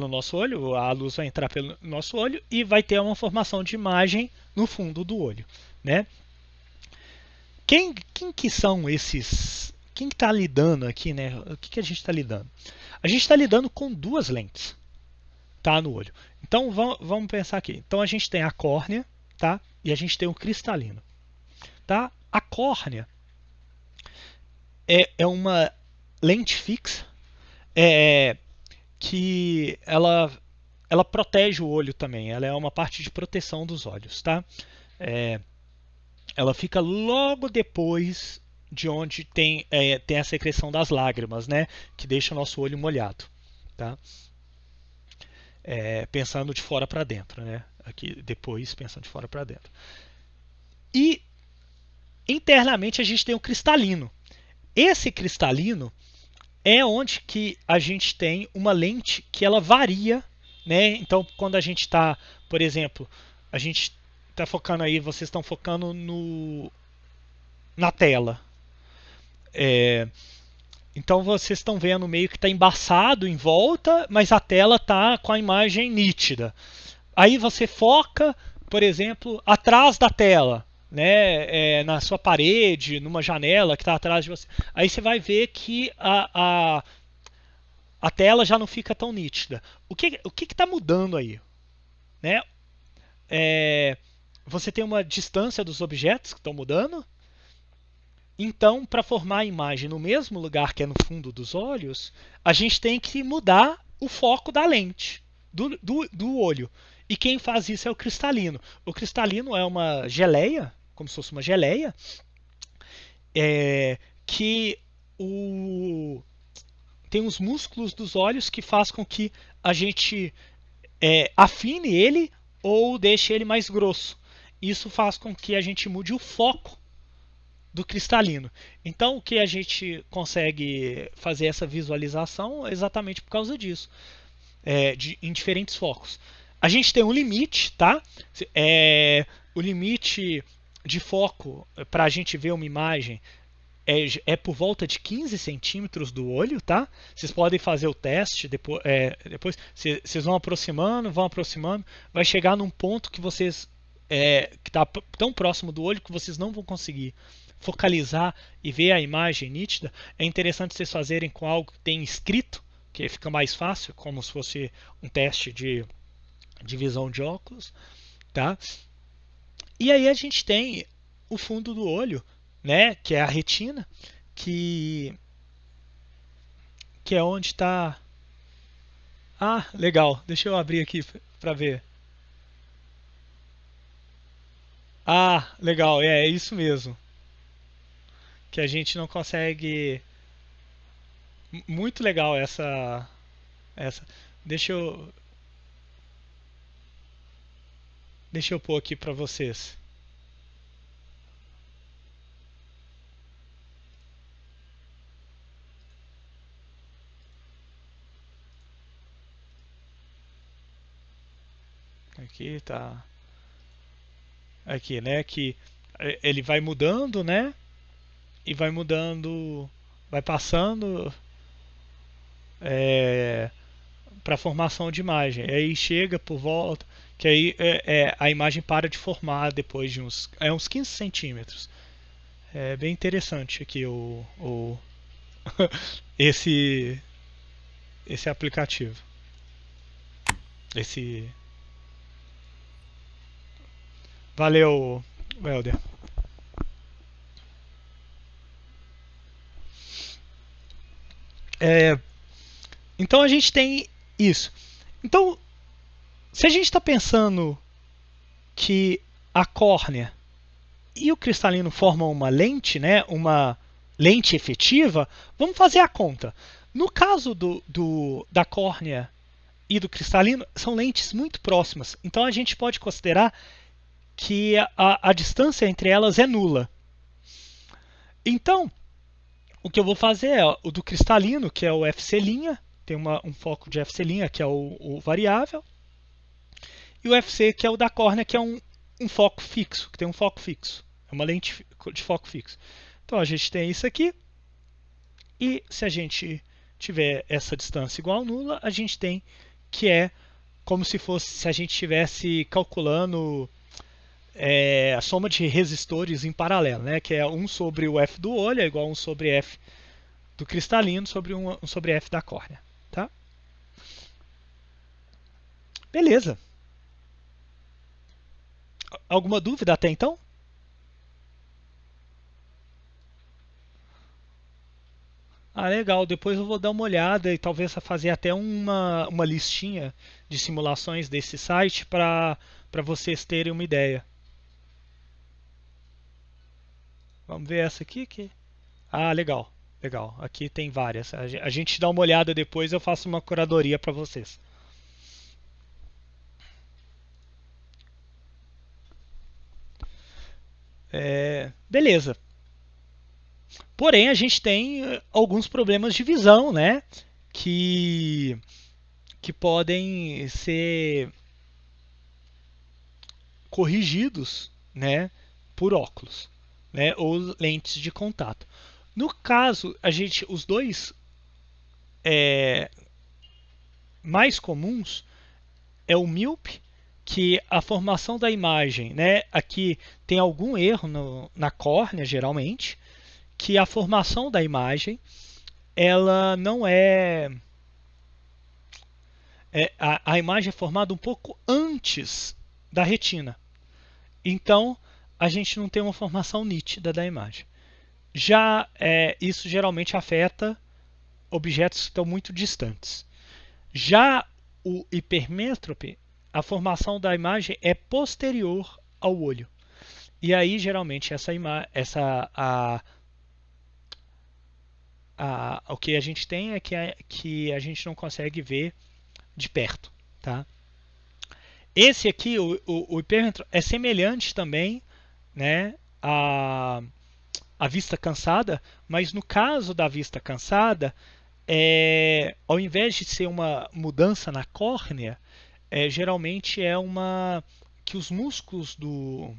nosso olho, a luz vai entrar pelo nosso olho e vai ter uma formação de imagem no fundo do olho, né? Quem que são esses? Quem está lidando aqui, né? O que a gente está lidando? A gente está lidando com duas lentes, tá, no olho. Então vamos pensar aqui. Então a gente tem a córnea, tá? E a gente tem o cristalino, tá? A córnea é uma lente fixa, que ela protege o olho também. Ela é uma parte de proteção dos olhos, tá? Ela fica logo depois de onde tem a secreção das lágrimas, né? Que deixa o nosso olho molhado, tá? Pensando de fora para dentro, né? Aqui depois pensando de fora para dentro. E internamente a gente tem o cristalino. Esse cristalino é onde que a gente tem uma lente que ela varia, né? Então, quando a gente está, por exemplo, a gente está focando aí, vocês estão focando na tela. Então vocês estão vendo meio que está embaçado em volta, mas a tela está com a imagem nítida. Aí você foca, por exemplo, atrás da tela, na sua parede, numa janela que está atrás de você. Aí você vai ver que a tela já não fica tão nítida. O que está mudando aí? Né? É, você tem uma distância dos objetos que estão mudando. Então, para formar a imagem no mesmo lugar que é no fundo dos olhos, a gente tem que mudar o foco da lente, do olho. E quem faz isso é o cristalino. O cristalino é uma geleia, como se fosse uma geleia, que tem os músculos dos olhos que faz com que a gente afine ele ou deixe ele mais grosso. Isso faz com que a gente mude o foco do cristalino. Então, o que a gente consegue fazer essa visualização é exatamente por causa disso, em diferentes focos. A gente tem um limite, tá? O limite de foco para a gente ver uma imagem é por volta de 15 centímetros do olho, tá? Vocês podem fazer o teste depois vocês vão aproximando, vai chegar num ponto que vocês que está tão próximo do olho que vocês não vão conseguir focalizar e ver a imagem nítida. É interessante vocês fazerem com algo que tem escrito, que fica mais fácil, como se fosse um teste de visão de óculos, tá? E aí a gente tem o fundo do olho, né, que é a retina, que é onde está. Ah, legal. Deixa eu abrir aqui para ver. Ah, legal. É isso mesmo. Que a gente não consegue. Muito legal essa. Deixa eu pôr aqui para vocês. Aqui tá. Aqui, né? Que ele vai mudando, né? E vai mudando, vai passando para formação de imagem. Aí chega por volta, que aí a imagem para de formar depois de uns 15 centímetros. É bem interessante aqui esse aplicativo. Valeu, Welder. Então a gente tem isso. Então, se a gente está pensando que a córnea e o cristalino formam uma lente, né, uma lente efetiva, vamos fazer a conta. No caso da córnea e do cristalino, são lentes muito próximas. Então a gente pode considerar que a distância entre elas é nula. Então, o que eu vou fazer é o do cristalino, que é o FC', tem um foco de FC', que é o variável, e o FC, que é o da córnea, que é um foco fixo, que tem um foco fixo. É uma lente de foco fixo. Então a gente tem isso aqui, e se a gente tiver essa distância igual a nula, a gente tem que é como se a gente estivesse calculando a soma de resistores em paralelo, né? Que é 1 sobre o F do olho é igual a 1 sobre F do cristalino sobre 1 sobre F da córnea. Tá? Beleza. Alguma dúvida até então? Ah, legal. Depois eu vou dar uma olhada e talvez fazer até uma listinha de simulações desse site para vocês terem uma ideia. Vamos ver essa aqui. Ah, legal. Legal. Aqui tem várias. A gente dá uma olhada depois, eu faço uma curadoria para vocês. Beleza. Porém, a gente tem alguns problemas de visão, né? Que podem ser corrigidos, né? Por óculos, né? Ou lentes de contato. No caso, os dois mais comuns é o míope que a formação da imagem, né, aqui tem algum erro na córnea, geralmente, que a formação da imagem ela não a imagem é formada um pouco antes da retina. Então, a gente não tem uma formação nítida da imagem. Já isso geralmente afeta objetos que estão muito distantes. Já o hipermétrope, a formação da imagem é posterior ao olho. E aí, geralmente, o que a gente tem é que a gente não consegue ver de perto. Tá? Esse aqui, o hipermétrope, é semelhante também, né, a vista cansada, mas no caso da vista cansada, ao invés de ser uma mudança na córnea, geralmente é uma que os músculos do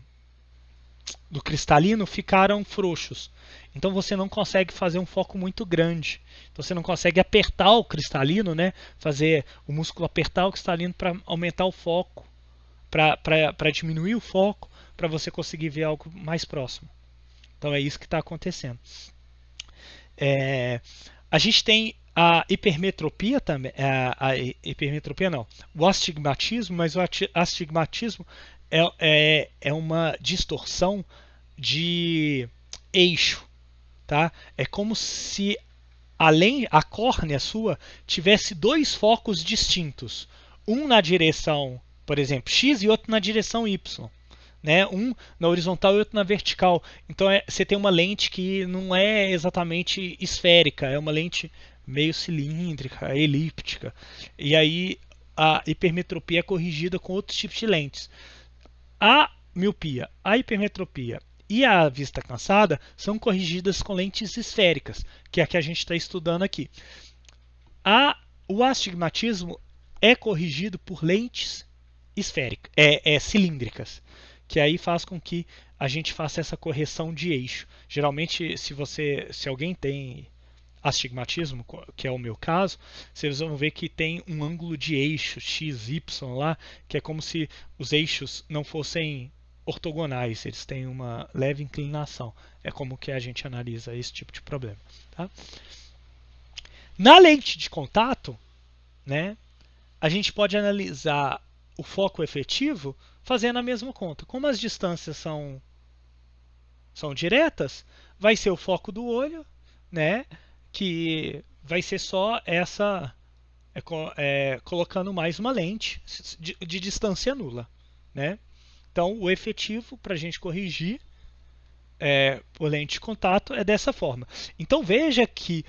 cristalino ficaram frouxos. Então você não consegue fazer um foco muito grande. Então você não consegue apertar o cristalino, né? Fazer o músculo apertar o cristalino para aumentar o foco, para diminuir o foco, para você conseguir ver algo mais próximo. Então é isso que está acontecendo. A gente tem a hipermetropia também, a hipermetropia não, o astigmatismo, mas o astigmatismo é uma distorção de eixo, tá? É como se além a córnea sua tivesse dois focos distintos, um na direção, por exemplo, X e outro na direção Y. Né? Um na horizontal e outro na vertical. Então você tem uma lente que não é exatamente esférica, é uma lente meio cilíndrica, elíptica. E aí a hipermetropia é corrigida com outros tipos de lentes. A miopia, a hipermetropia e a vista cansada são corrigidas com lentes esféricas, que é a que a gente está estudando aqui. O astigmatismo é corrigido por lentes esféricas, cilíndricas, que aí faz com que a gente faça essa correção de eixo. Geralmente, se alguém tem astigmatismo, que é o meu caso, vocês vão ver que tem um ângulo de eixo x, y lá, que é como se os eixos não fossem ortogonais, eles têm uma leve inclinação. É como que a gente analisa esse tipo de problema. Tá? Na lente de contato, né, a gente pode analisar o foco efetivo fazendo a mesma conta. Como as distâncias são diretas, vai ser o foco do olho, né, que vai ser só essa, colocando mais uma lente de distância nula. Né? Então, o efetivo para a gente corrigir por lente de contato é dessa forma. Então, veja que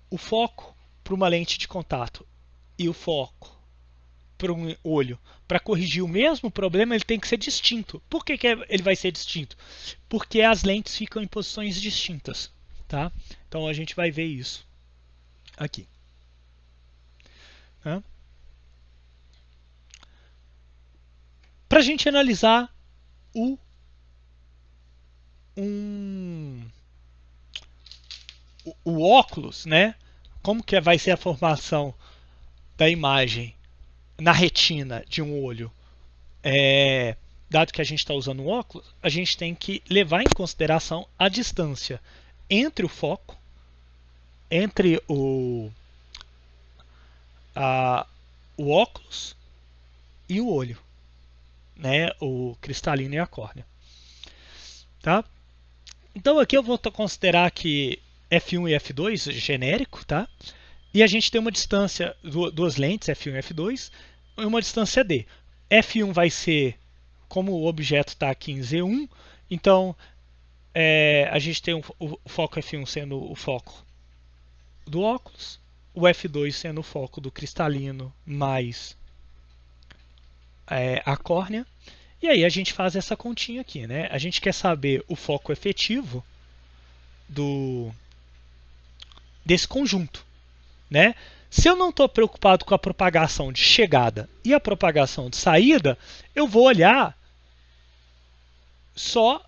o foco para uma lente de contato e o foco para um olho, para corrigir o mesmo problema, ele tem que ser distinto. Por que ele vai ser distinto? Porque as lentes ficam em posições distintas. Tá? Então a gente vai ver isso aqui. Tá? Para a gente analisar o óculos, né? Como que vai ser a formação da imagem na retina de um olho, dado que a gente está usando um óculos, a gente tem que levar em consideração a distância entre o foco, entre o óculos e o olho, né? O cristalino e a córnea. Tá? Então aqui eu vou considerar que F1 e F2 genérico, tá? E a gente tem uma distância, duas lentes, F1 e F2, e uma distância D. F1 vai ser, como o objeto está aqui em Z1, então a gente tem o foco F1 sendo o foco do óculos, o F2 sendo o foco do cristalino mais a córnea. E aí a gente faz essa continha aqui. Né? A gente quer saber o foco efetivo desse conjunto. Né? Se eu não estou preocupado com a propagação de chegada e a propagação de saída, eu vou olhar só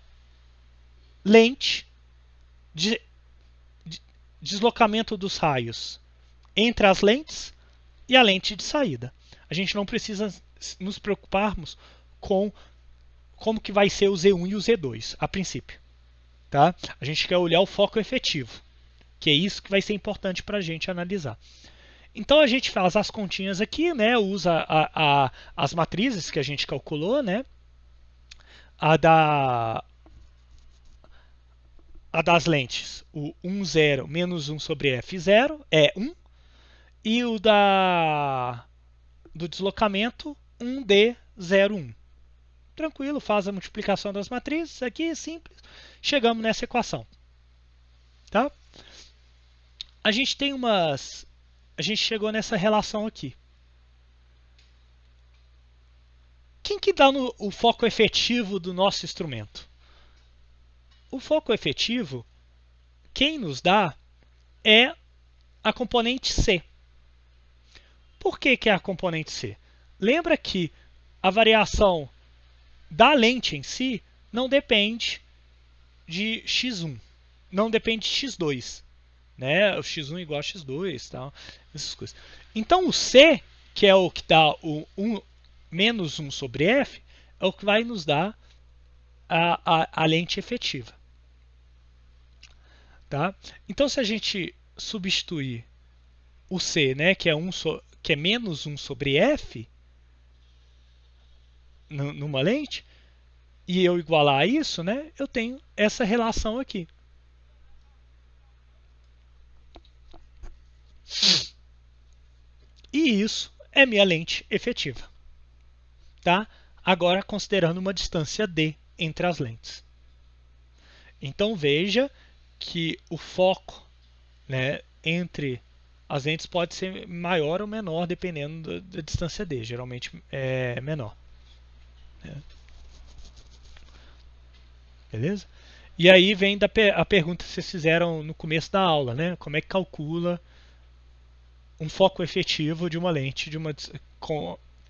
lente de deslocamento dos raios entre as lentes e a lente de saída. a gente não precisa nos preocuparmos com como que vai ser o Z1 e o Z2, a princípio. Tá? A gente quer olhar o foco efetivo, que é isso que vai ser importante para a gente analisar. Então a gente faz as continhas aqui, né? Usa as matrizes que a gente calculou, né? A das lentes, o 1, 0 menos 1 sobre F0 é 1. E o do deslocamento, 1D, 0, 1. Tranquilo, faz a multiplicação das matrizes aqui, simples. Chegamos nessa equação. Tá? A gente chegou nessa relação aqui. Quem que dá o foco efetivo do nosso instrumento? O foco efetivo, quem nos dá é a componente C. Por que é a componente C? Lembra que a variação da lente em si não depende de x1, não depende de x2. Né? O x1 igual a x2, tal, essas coisas. Então o C, que é o que dá o 1, menos 1 sobre F, é o que vai nos dar a lente efetiva. Tá? Então se a gente substituir o C, né, que é menos 1 sobre F, numa lente, e eu igualar a isso, né, eu tenho essa relação aqui. E isso é minha lente efetiva. Tá? Agora considerando uma distância d entre as lentes. Então veja que o foco, né, entre as lentes pode ser maior ou menor dependendo da distância d, geralmente é menor. Né? Beleza? E aí vem a pergunta que vocês fizeram no começo da aula, né? Como é que calcula um foco efetivo de uma lente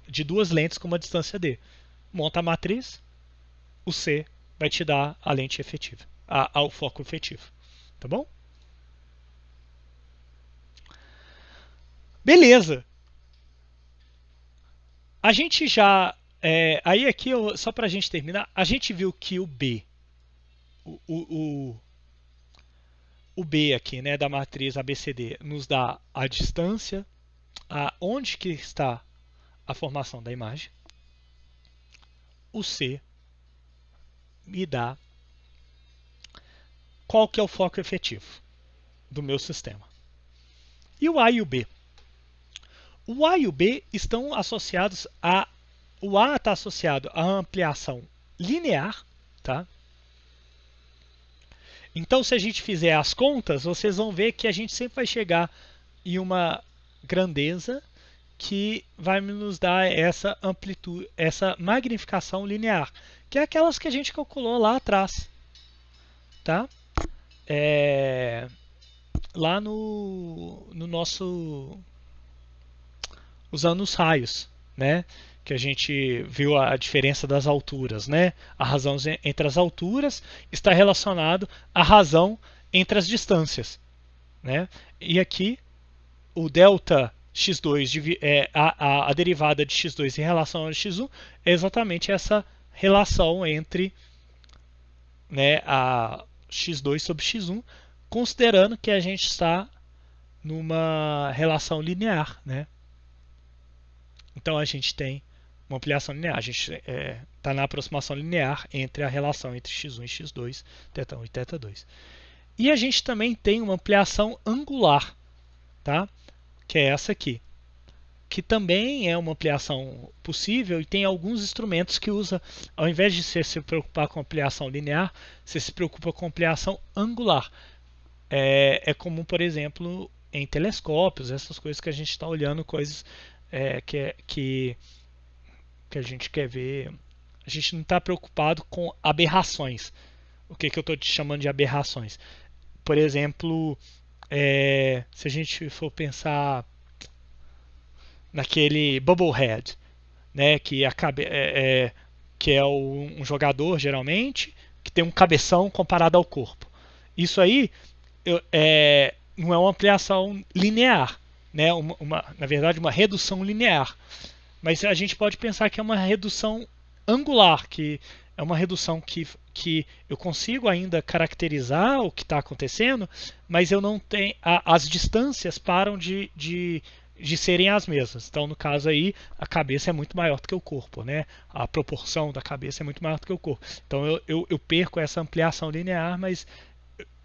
de duas lentes com uma distância d? Monta a matriz, o C vai te dar a lente efetiva, o foco efetivo. Tá bom? Beleza. A gente já... aí aqui, só para a gente terminar, a gente viu que o B, o B aqui, né, da matriz ABCD, nos dá a distância, onde que está a formação da imagem. O C me dá qual que é o foco efetivo do meu sistema. E o A e o B? O A e o B estão associados a... O A está associado à ampliação linear, tá? Então, se a gente fizer as contas, vocês vão ver que a gente sempre vai chegar em uma grandeza que vai nos dar essa amplitude, essa magnificação linear, que é aquelas que a gente calculou lá atrás, tá? Lá no nosso, usando os raios, né? Que a gente viu a diferença das alturas, né? A razão entre as alturas está relacionado à razão entre as distâncias, né? E aqui o delta x2 a derivada de x2 em relação a x1 é exatamente essa relação entre, né, a x2 sobre x1, considerando que a gente está numa relação linear, né? Então a gente tem uma ampliação linear, a gente está na aproximação linear entre a relação entre x1 e x2, θ1 e θ2. E a gente também tem uma ampliação angular, tá? Que é essa aqui, que também é uma ampliação possível, e tem alguns instrumentos que usa, ao invés de você se preocupar com ampliação linear, você se preocupa com ampliação angular. É comum, por exemplo, em telescópios, essas coisas que a gente está olhando, coisas que a gente quer ver. A gente não está preocupado com aberrações. O que eu estou te chamando de aberrações? Por exemplo, se a gente for pensar naquele Bubblehead, né, que é um jogador, geralmente, que tem um cabeção comparado ao corpo. Isso aí não é uma ampliação linear, né, na verdade, uma redução linear. Mas a gente pode pensar que é uma redução angular, que é uma redução que eu consigo ainda caracterizar o que está acontecendo, mas eu não tenho, as distâncias param de serem as mesmas. Então, no caso aí, a cabeça é muito maior do que o corpo, né? A proporção da cabeça é muito maior do que o corpo. Então, eu perco essa ampliação linear, mas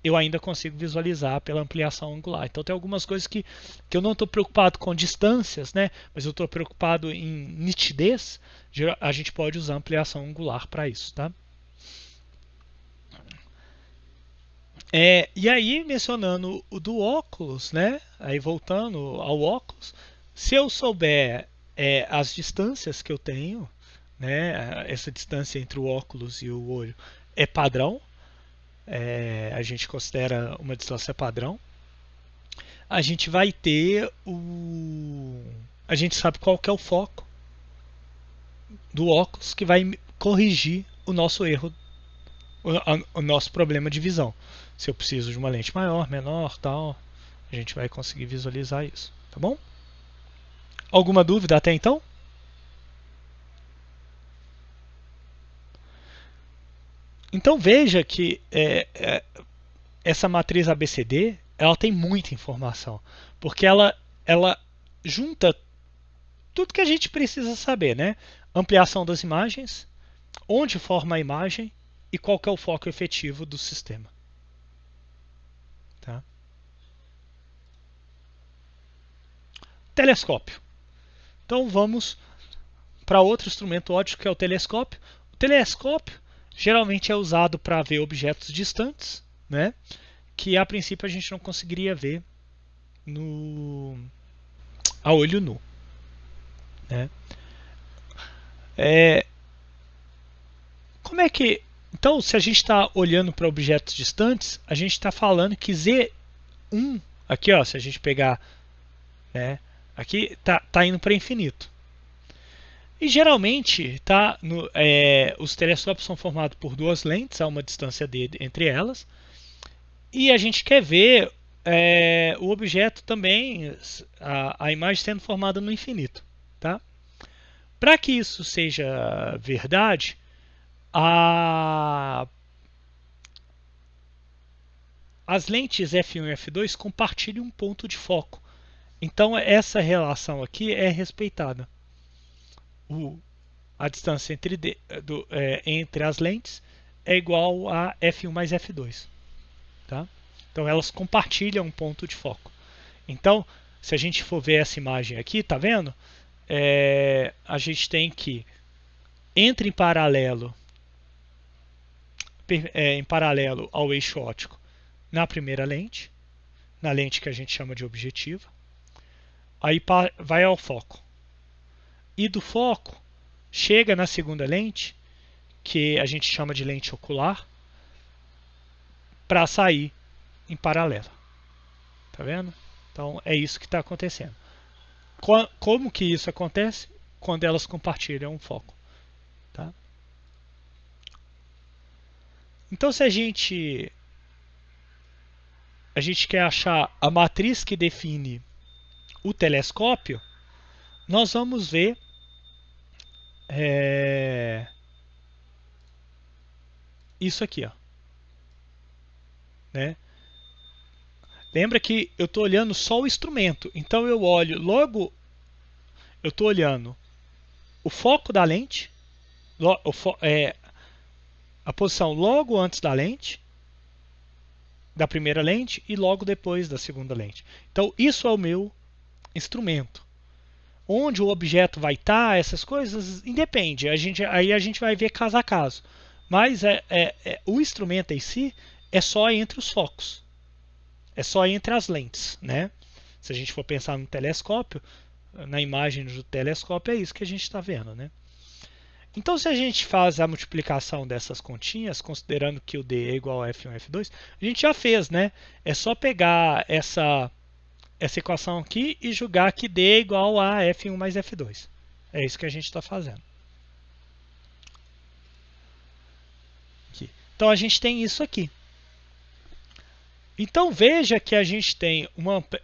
eu ainda consigo visualizar pela ampliação angular. Então tem algumas coisas que eu não estou preocupado com distâncias, né? Mas eu estou preocupado em nitidez. A gente pode usar ampliação angular para isso, tá? E aí, mencionando o do óculos, né? Aí voltando ao óculos, se eu souber as distâncias que eu tenho, né? Essa distância entre o óculos e o olho é padrão, a gente considera uma distância padrão. A gente vai ter a gente sabe qual que é o foco do óculos que vai corrigir o nosso erro, o nosso problema de visão. Se eu preciso de uma lente maior, menor, tal, a gente vai conseguir visualizar isso, tá bom? Alguma dúvida até então? Então veja que essa matriz ABCD ela tem muita informação, porque ela junta tudo que a gente precisa saber, né? Ampliação das imagens, onde forma a imagem e qual que é o foco efetivo do sistema. Tá? Telescópio. Então vamos para outro instrumento óptico que é o telescópio. O telescópio geralmente é usado para ver objetos distantes, né? Que a princípio a gente não conseguiria ver a olho nu. Né? Como é que. Então, se a gente está olhando para objetos distantes, a gente está falando que Z1, aqui ó, se a gente pegar, né, aqui tá indo para infinito. E geralmente os telescópios são formados por duas lentes, há uma distância D entre elas, e a gente quer ver o objeto também, a imagem sendo formada no infinito. Tá? Para que isso seja verdade, as lentes F1 e F2 compartilham um ponto de foco. Então essa relação aqui é respeitada. A distância entre as lentes é igual a F1 mais F2. Tá? Então elas compartilham um ponto de foco. Então, se a gente for ver essa imagem aqui, tá vendo? A gente tem que entra em paralelo ao eixo óptico na primeira lente, na lente que a gente chama de objetiva, aí vai ao foco. E do foco chega na segunda lente, que a gente chama de lente ocular, para sair em paralelo. Tá vendo? Então é isso que está acontecendo. Como que isso acontece? Quando elas compartilham um foco. Tá? Então se a gente quer achar a matriz que define o telescópio, nós vamos ver isso aqui, ó. Né? Lembra que eu estou olhando só o instrumento, então eu olho logo, eu estou olhando o foco da lente, a posição logo antes da lente, da primeira lente e logo depois da segunda lente. Então isso é o meu instrumento. Onde o objeto vai estar, essas coisas, independe. Aí a gente vai ver caso a caso. Mas o instrumento em si é só entre os focos. É só entre as lentes. Né? Se a gente for pensar no telescópio, na imagem do telescópio, é isso que a gente está vendo. Né? Então, se a gente faz a multiplicação dessas continhas, considerando que o D é igual a F1 F2, a gente já fez. Né? É só pegar essa equação aqui e julgar que D é igual a F1 mais F2. É isso que a gente está fazendo. Aqui. Então a gente tem isso aqui. Então veja que a gente tem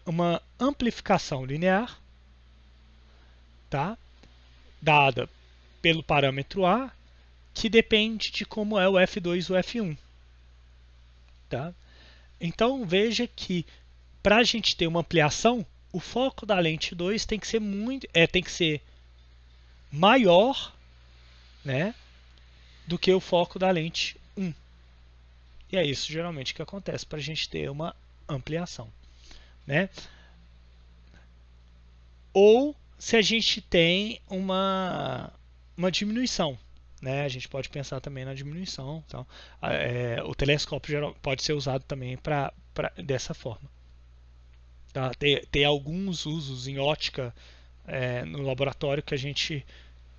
uma amplificação linear, tá? dada pelo parâmetro A, que depende de como é o f2 e o f1. Tá? Então veja que para a gente ter uma ampliação, o foco da lente 2 tem que ser tem que ser maior, né, do que o foco da lente 1. E é isso geralmente que acontece para a gente ter uma ampliação, né? Ou se a gente tem uma diminuição, né? A gente pode pensar também na diminuição. Então, o telescópio pode ser usado também dessa forma. Tá? Tem alguns usos em ótica no laboratório que a gente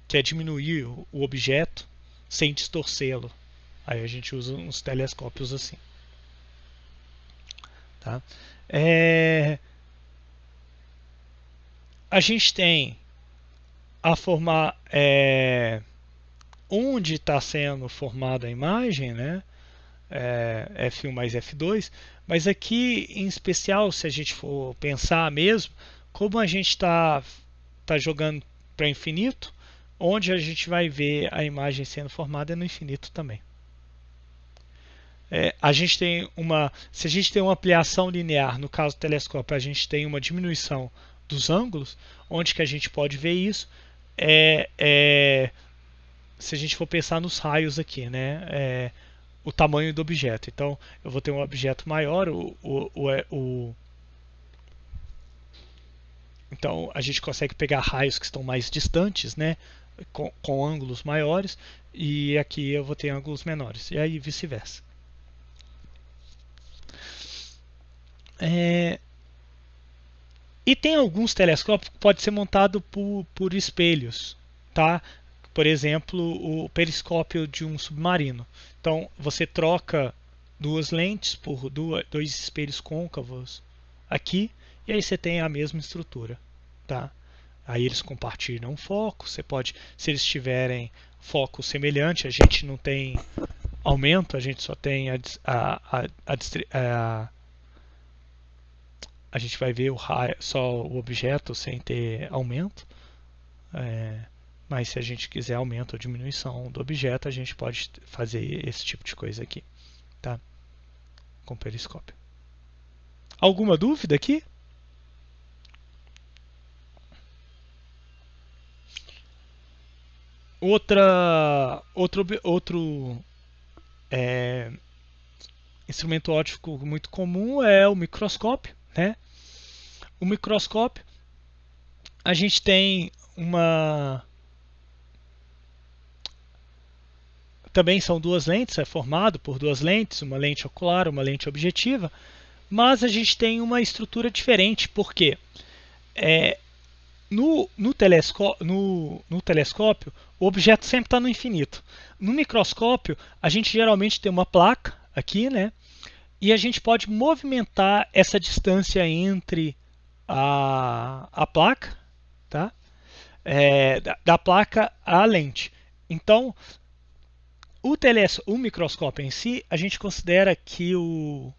quer diminuir o objeto sem distorcê-lo. Aí a gente usa uns telescópios assim. Tá? A gente tem a formar onde está sendo formada a imagem, né? F1 mais F2, mas aqui em especial, se a gente for pensar mesmo, como a gente está jogando para infinito, onde a gente vai ver a imagem sendo formada é no infinito também. A gente tem se a gente tem uma ampliação linear, no caso do telescópio, a gente tem uma diminuição dos ângulos, onde que a gente pode ver isso? Se a gente for pensar nos raios aqui, né? O tamanho do objeto. Então, eu vou ter um objeto maior, então a gente consegue pegar raios que estão mais distantes, né? Com ângulos maiores, e aqui eu vou ter ângulos menores, e aí vice-versa. E tem alguns telescópios que pode ser montado por espelhos, tá? Por exemplo, o periscópio de um submarino. Então, você troca duas lentes por dois espelhos côncavos aqui, e aí você tem a mesma estrutura, tá? Aí eles compartilham foco. Você pode, se eles tiverem foco semelhante, a gente não tem aumento, a gente só tem a gente vai ver só o objeto sem ter aumento. Mas se a gente quiser aumento ou diminuição do objeto, a gente pode fazer esse tipo de coisa aqui, tá? Com periscópio. Alguma dúvida aqui? Outro instrumento óptico muito comum é o microscópio, né? O microscópio, a gente tem também são duas lentes, é formado por duas lentes, uma lente ocular, uma lente objetiva, mas a gente tem uma estrutura diferente, porque no telescópio o objeto sempre está no infinito. No microscópio, a gente geralmente tem uma placa aqui, né? E a gente pode movimentar essa distância entre a placa, tá? Da placa à lente. Então, o microscópio em si, a gente considera que o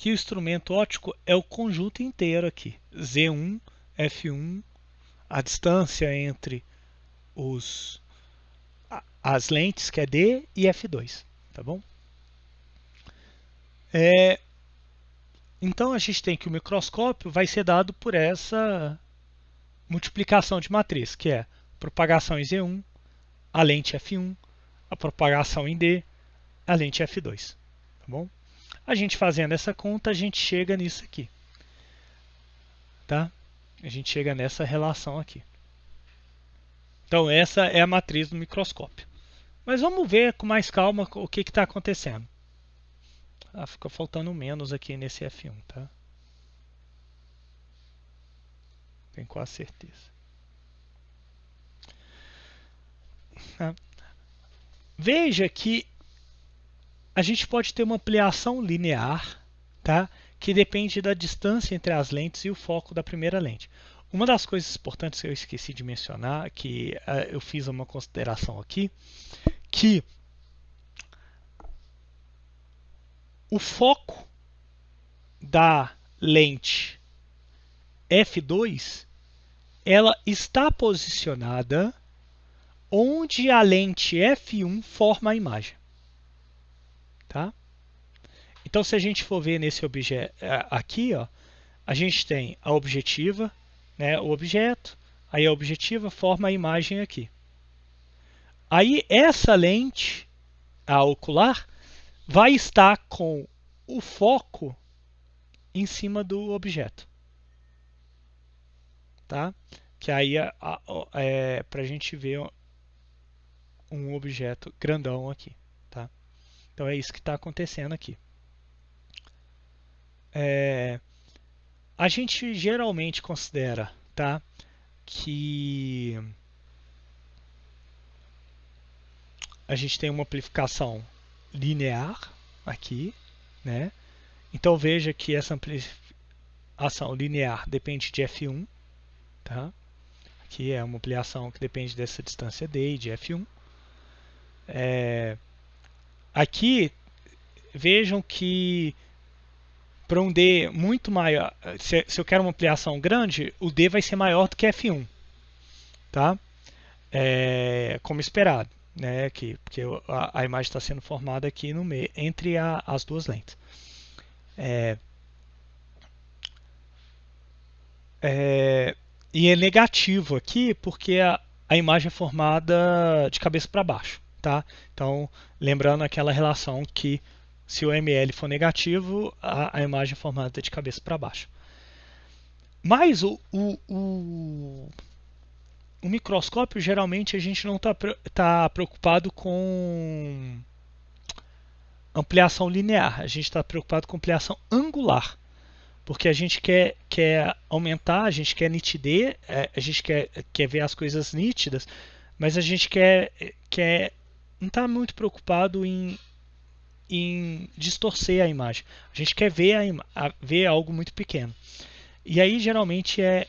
instrumento óptico é o conjunto inteiro aqui. Z1, F1, a distância entre as lentes, que é D, e F2. Tá bom? Então a gente tem que o microscópio vai ser dado por essa multiplicação de matriz, que é propagação em Z1, a lente F1, a propagação em D, a lente F2. Tá bom? A gente fazendo essa conta, a gente chega nisso aqui. Tá? A gente chega nessa relação aqui. Então essa é a matriz do microscópio. Mas vamos ver com mais calma o que está acontecendo. Fica faltando menos aqui nesse F1, tá? Tenho quase certeza. Veja que a gente pode ter uma ampliação linear, tá? Que depende da distância entre as lentes e o foco da primeira lente. Uma das coisas importantes que eu esqueci de mencionar, que eu fiz uma consideração aqui, que o foco da lente F2 ela está posicionada onde a lente f1 forma a imagem. Tá? Então, se a gente for ver nesse objeto aqui, ó, a gente tem a objetiva, né, o objeto, aí a objetiva forma a imagem aqui. Aí essa lente, a ocular, vai estar com o foco em cima do objeto. Tá? Que aí é para a gente ver um objeto grandão aqui. Tá? Então é isso que está acontecendo aqui. A gente geralmente considera, tá, que a gente tem uma amplificação linear aqui, né? Então veja que essa amplificação linear depende de f1, tá? Aqui é uma ampliação que depende dessa distância d e de f1. Aqui vejam que para um d muito maior, se eu quero uma ampliação grande, o d vai ser maior do que f1, tá? Como esperado, né? Porque a imagem está sendo formada aqui no meio, entre as duas lentes. E é negativo aqui porque a imagem é formada de cabeça para baixo, tá? Então, lembrando aquela relação que se o ml for negativo, a imagem é formada de cabeça para baixo. Mas o microscópio, geralmente, a gente não está preocupado com ampliação linear, a gente está preocupado com ampliação angular. Porque a gente quer aumentar, a gente quer nitidez, a gente quer ver as coisas nítidas, mas a gente não está muito preocupado em distorcer a imagem. A gente quer ver algo muito pequeno. E aí, geralmente, é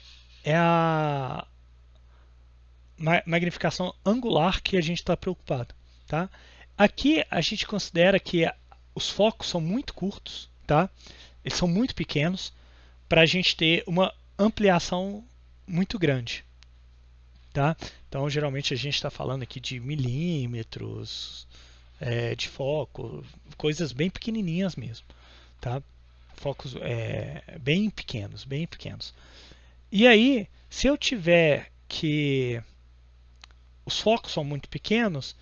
a magnificação angular que a gente está preocupado. Tá? Aqui, a gente considera que os focos são muito curtos, tá? Eles são muito pequenos para a gente ter uma ampliação muito grande. Tá? Então, geralmente, a gente está falando aqui de milímetros de foco, coisas bem pequenininhas mesmo. Tá? Focos bem pequenos, bem pequenos. E aí, se eu tiver que os focos são muito pequenos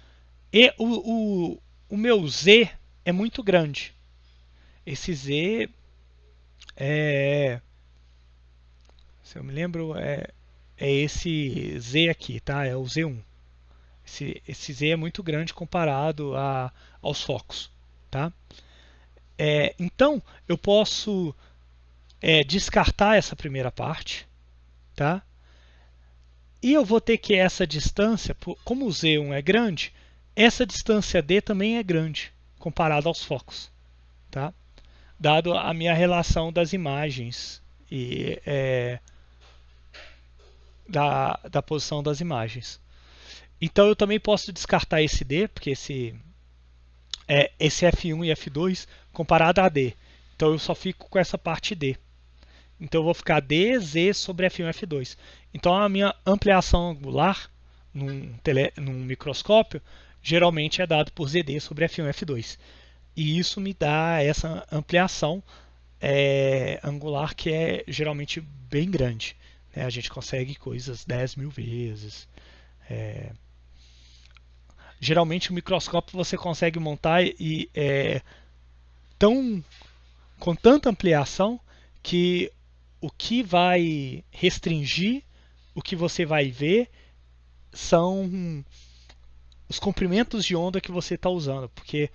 e o meu Z é muito grande. Esse Z se eu me lembro, é esse Z aqui, tá? É o Z1. Esse Z é muito grande comparado aos focos, tá? Então, eu posso descartar essa primeira parte, tá? E eu vou ter que essa distância, como o Z1 é grande, essa distância D também é grande comparado aos focos, tá? Dado a minha relação das imagens e da posição das imagens. Então eu também posso descartar esse D, porque esse F1 e F2 comparado a D. Então eu só fico com essa parte D. Então eu vou ficar DZ sobre F1 e F2. Então a minha ampliação angular num microscópio geralmente é dado por ZD sobre F1 e F2. E isso me dá essa ampliação angular que é geralmente bem grande. Né? A gente consegue coisas 10.000 vezes. Geralmente o microscópio você consegue montar com tanta ampliação que o que vai restringir o que você vai ver são os comprimentos de onda que você está usando, porque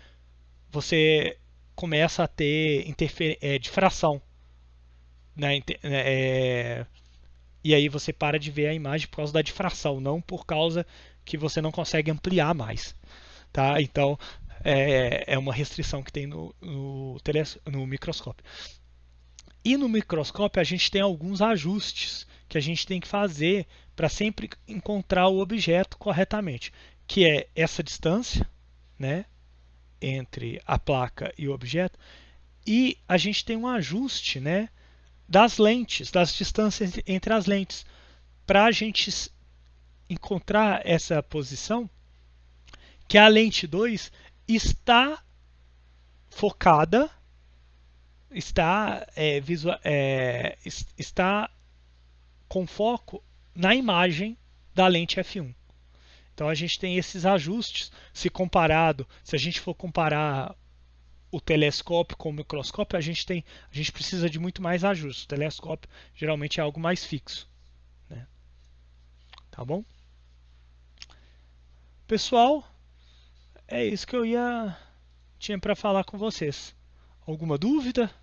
você começa a ter difração, né? E aí você para de ver a imagem por causa da difração, não por causa que você não consegue ampliar mais. Tá? Então é uma restrição que tem no microscópio. E no microscópio a gente tem alguns ajustes que a gente tem que fazer para sempre encontrar o objeto corretamente, que é essa distância, né, entre a placa e o objeto, e a gente tem um ajuste, né, das lentes, das distâncias entre as lentes, para a gente encontrar essa posição que a lente 2 está focada, está, está com foco na imagem da lente f1. Então a gente tem esses ajustes, se a gente for comparar o telescópio com o microscópio, a gente precisa de muito mais ajustes. O telescópio geralmente é algo mais fixo, né? Tá bom? Pessoal, é isso que tinha para falar com vocês. Alguma dúvida?